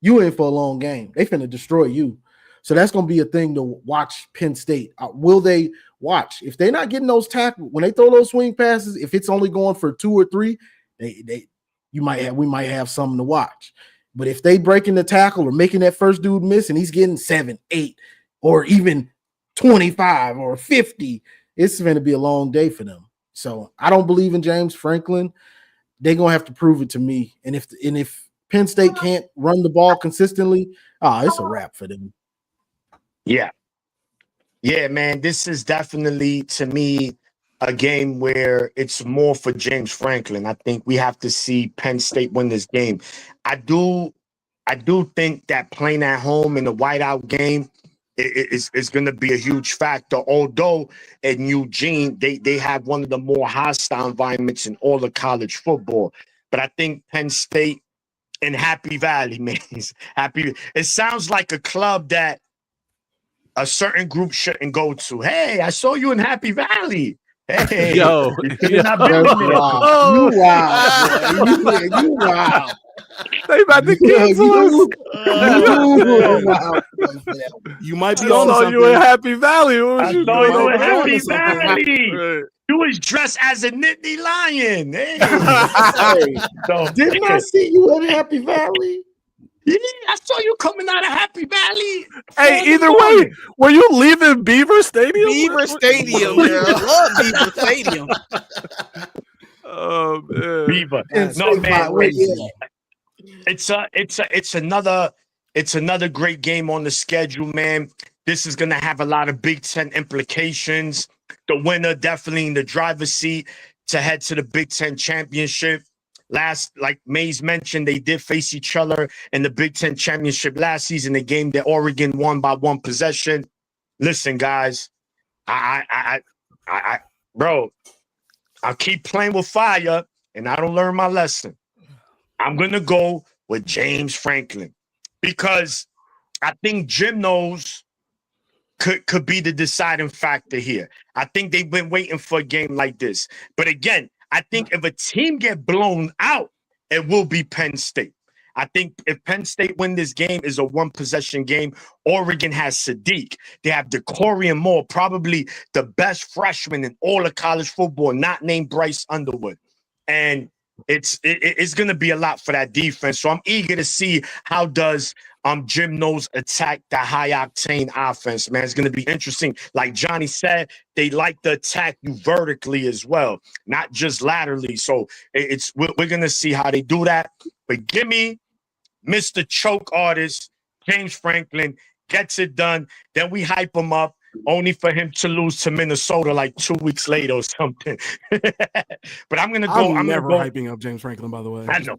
you in for a long game. They finna destroy you. So that's going to be a thing to watch Penn State. Will they watch? If they're not getting those tackles, when they throw those swing passes, if it's only going for 2 or 3, we might have something to watch. But if they breaking the tackle or making that first dude miss and he's getting 7, 8, or even 25 or 50, it's going to be a long day for them. So I don't believe in James Franklin. They're going to have to prove it to me. And if Penn State can't run the ball consistently, it's a wrap for them. Yeah. Yeah, man, this is definitely, to me, a game where it's more for James Franklin. I think we have to see Penn State win this game. I do think that playing at home in the whiteout game is going to be a huge factor. Although in Eugene, they have one of the more hostile environments in all of college football. But I think Penn State in Happy Valley, man, it sounds like a club that a certain group shouldn't go to. Hey, I saw you in Happy Valley. Hey, yo. You wow. You wow. They about to cancel us. You might be on something. You in Happy Valley. I saw you in Happy Valley. Right. You was dressed as a Nittany Lion. Hey. Didn't I see you in Happy Valley? Yeah, I saw you coming out of Happy Valley. Hey, either way, were you leaving Beaver Stadium? Beaver Stadium, girl. I love Beaver Stadium. Oh man, Beaver. No man, it's another great game on the schedule, man. This is gonna have a lot of Big Ten implications. The winner definitely in the driver's seat to head to the Big Ten championship. Like Mays mentioned, they did face each other in the Big Ten championship last season, a game that Oregon won by 1 possession. Listen, guys, bro, I'll keep playing with fire and I don't learn my lesson. I'm going to go with James Franklin because I think Jim knows could be the deciding factor here. I think they've been waiting for a game like this. But again, I think if a team get blown out, it will be Penn State. I think if Penn State win this game is a 1-possession game, Oregon has Sadiq. They have Decorian Moore, probably the best freshman in all of college football, not named Bryce Underwood. And it's going to be a lot for that defense. So I'm eager to see how does Jim knows attack the high-octane offense, man. It's going to be interesting. Like Johnny said, they like to attack you vertically as well, not just laterally. So we're going to see how they do that. But give me Mr. Choke Artist, James Franklin, gets it done. Then we hype him up, only for him to lose to Minnesota like 2 weeks later or something. But I'm gonna go. I'm never hyping up James Franklin, by the way. I know.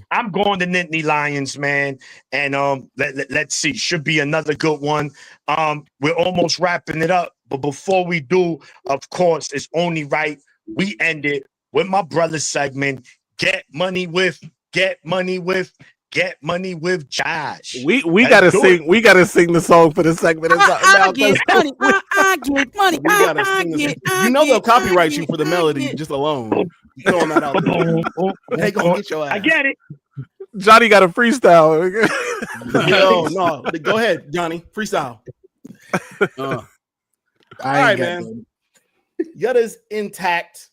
I'm going to Nittany Lions, man. And let's see. Should be another good one. We're almost wrapping it up, but before we do, of course, it's only right we end it with my brother segment. Get money with Josh. We gotta sing. We gotta sing the song for the segment. I get money. I get money. We gotta sing this. You know they'll copyright you for the melody just alone. Throwing that out there. They gonna get your ass. I get it. Johnny got a freestyle. No. Go ahead, Johnny. Freestyle. All right, man. Yutta's intact.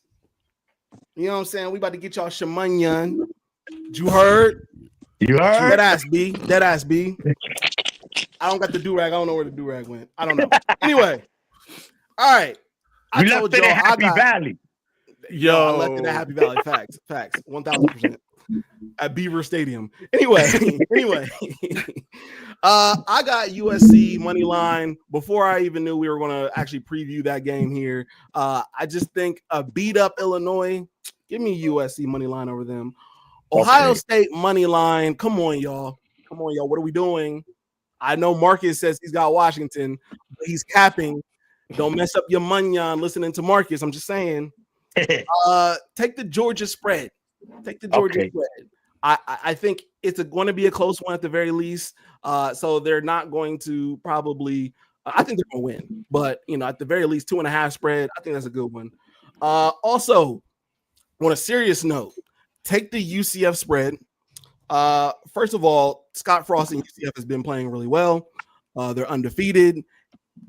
You know what I'm saying? We about to get y'all shamanyan. You heard? You heard? Dead ass B. I don't got the do-rag. I don't know where the do-rag went. I don't know. Anyway. All right. I left it at Happy Valley. I left it at Happy Valley. Facts. 1,000%. at Beaver Stadium. Anyway, I got USC money line before I even knew we were going to actually preview that game here. I just think a beat up Illinois. Give me USC money line over them. Ohio State money line. Come on, y'all. What are we doing? I know Marcus says he's got Washington, but he's capping. Don't mess up your money on listening to Marcus. I'm just saying. Take the Georgia spread. Take the Georgia spread. I think it's going to be a close one at the very least. So they're not going to probably. I think they're going to win, but at the very least, 2.5 spread. I think that's a good one. Also, on a serious note, take the UCF spread. First of all, Scott Frost and UCF has been playing really well. They're undefeated.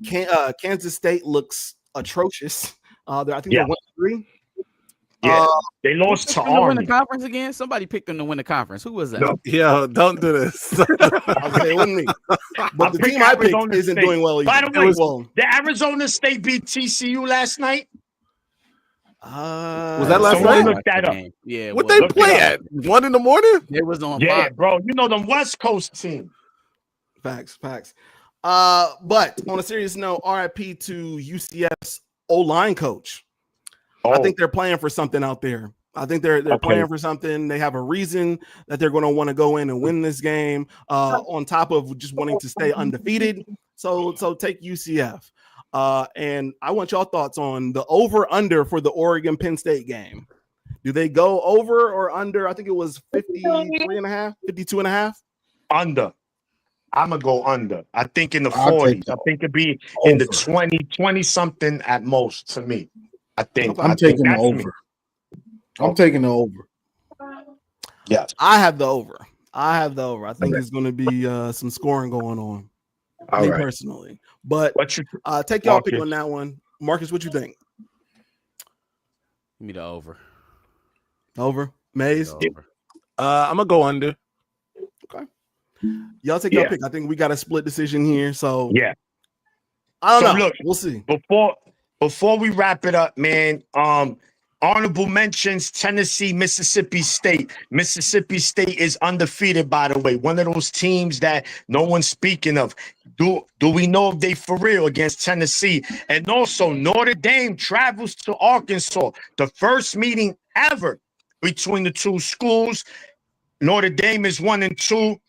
Kansas State looks atrocious. I think they're 1-3. Yeah, they lost to Army. Win the conference again. Somebody picked them to win the conference. Who was that? No. Yo, don't do this. It wasn't me. But the team I picked isn't doing well either. By the way, the Arizona State beat TCU last night. Was that last night? Look that up. Yeah. What they play at 1 in the morning? It was on. Yeah, Fox. bro. You know them West Coast team. Facts. But on a serious note, RIP to UCF's O-line coach. I think they're playing for something out there. I think they're playing for something. They have a reason that they're going to want to go in and win this game. On top of just wanting to stay undefeated. So take UCF. And I want y'all thoughts on the over/under for the Oregon Penn State game. Do they go over or under? I think it was 53.5, 52.5. Under. I'm gonna go under. I think in the 40s. I think it'd be in the 20 something at most to me. I'm taking the over. I'm taking the over. Yeah, I have the over. I think there's going to be some scoring going on. Me personally, but take y'all pick on that one. Marcus, what you think? Give me the over. Over. Maze. I'm gonna go under. Okay. Y'all take your pick. I think we got a split decision here. So yeah. I don't know. Look, we'll see. Before we wrap it up, man, honorable mentions, Tennessee, Mississippi State. Mississippi State is undefeated, by the way. One of those teams that no one's speaking of. Do we know if they for real against Tennessee? And also, Notre Dame travels to Arkansas. The first meeting ever between the two schools. Notre Dame is 1-2.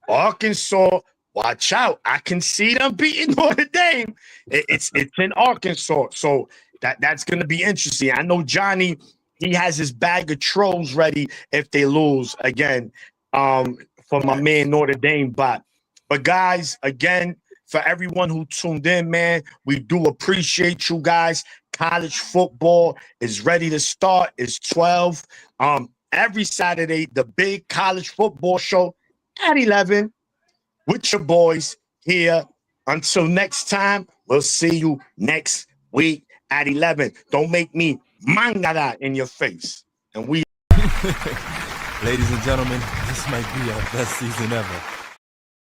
Arkansas, watch out. I can see them beating Notre Dame. It's in Arkansas. So that's going to be interesting. I know Johnny, he has his bag of trolls ready if they lose again for my man Notre Dame bot. But guys, again, for everyone who tuned in, man, we do appreciate you guys. College football is ready to start. It's 12. Every Saturday, the big college football show at 11 with your boys here. Until next time, we'll see you next week at 11. Don't make me mangada in your face. And we Ladies and gentlemen, this might be our best season ever.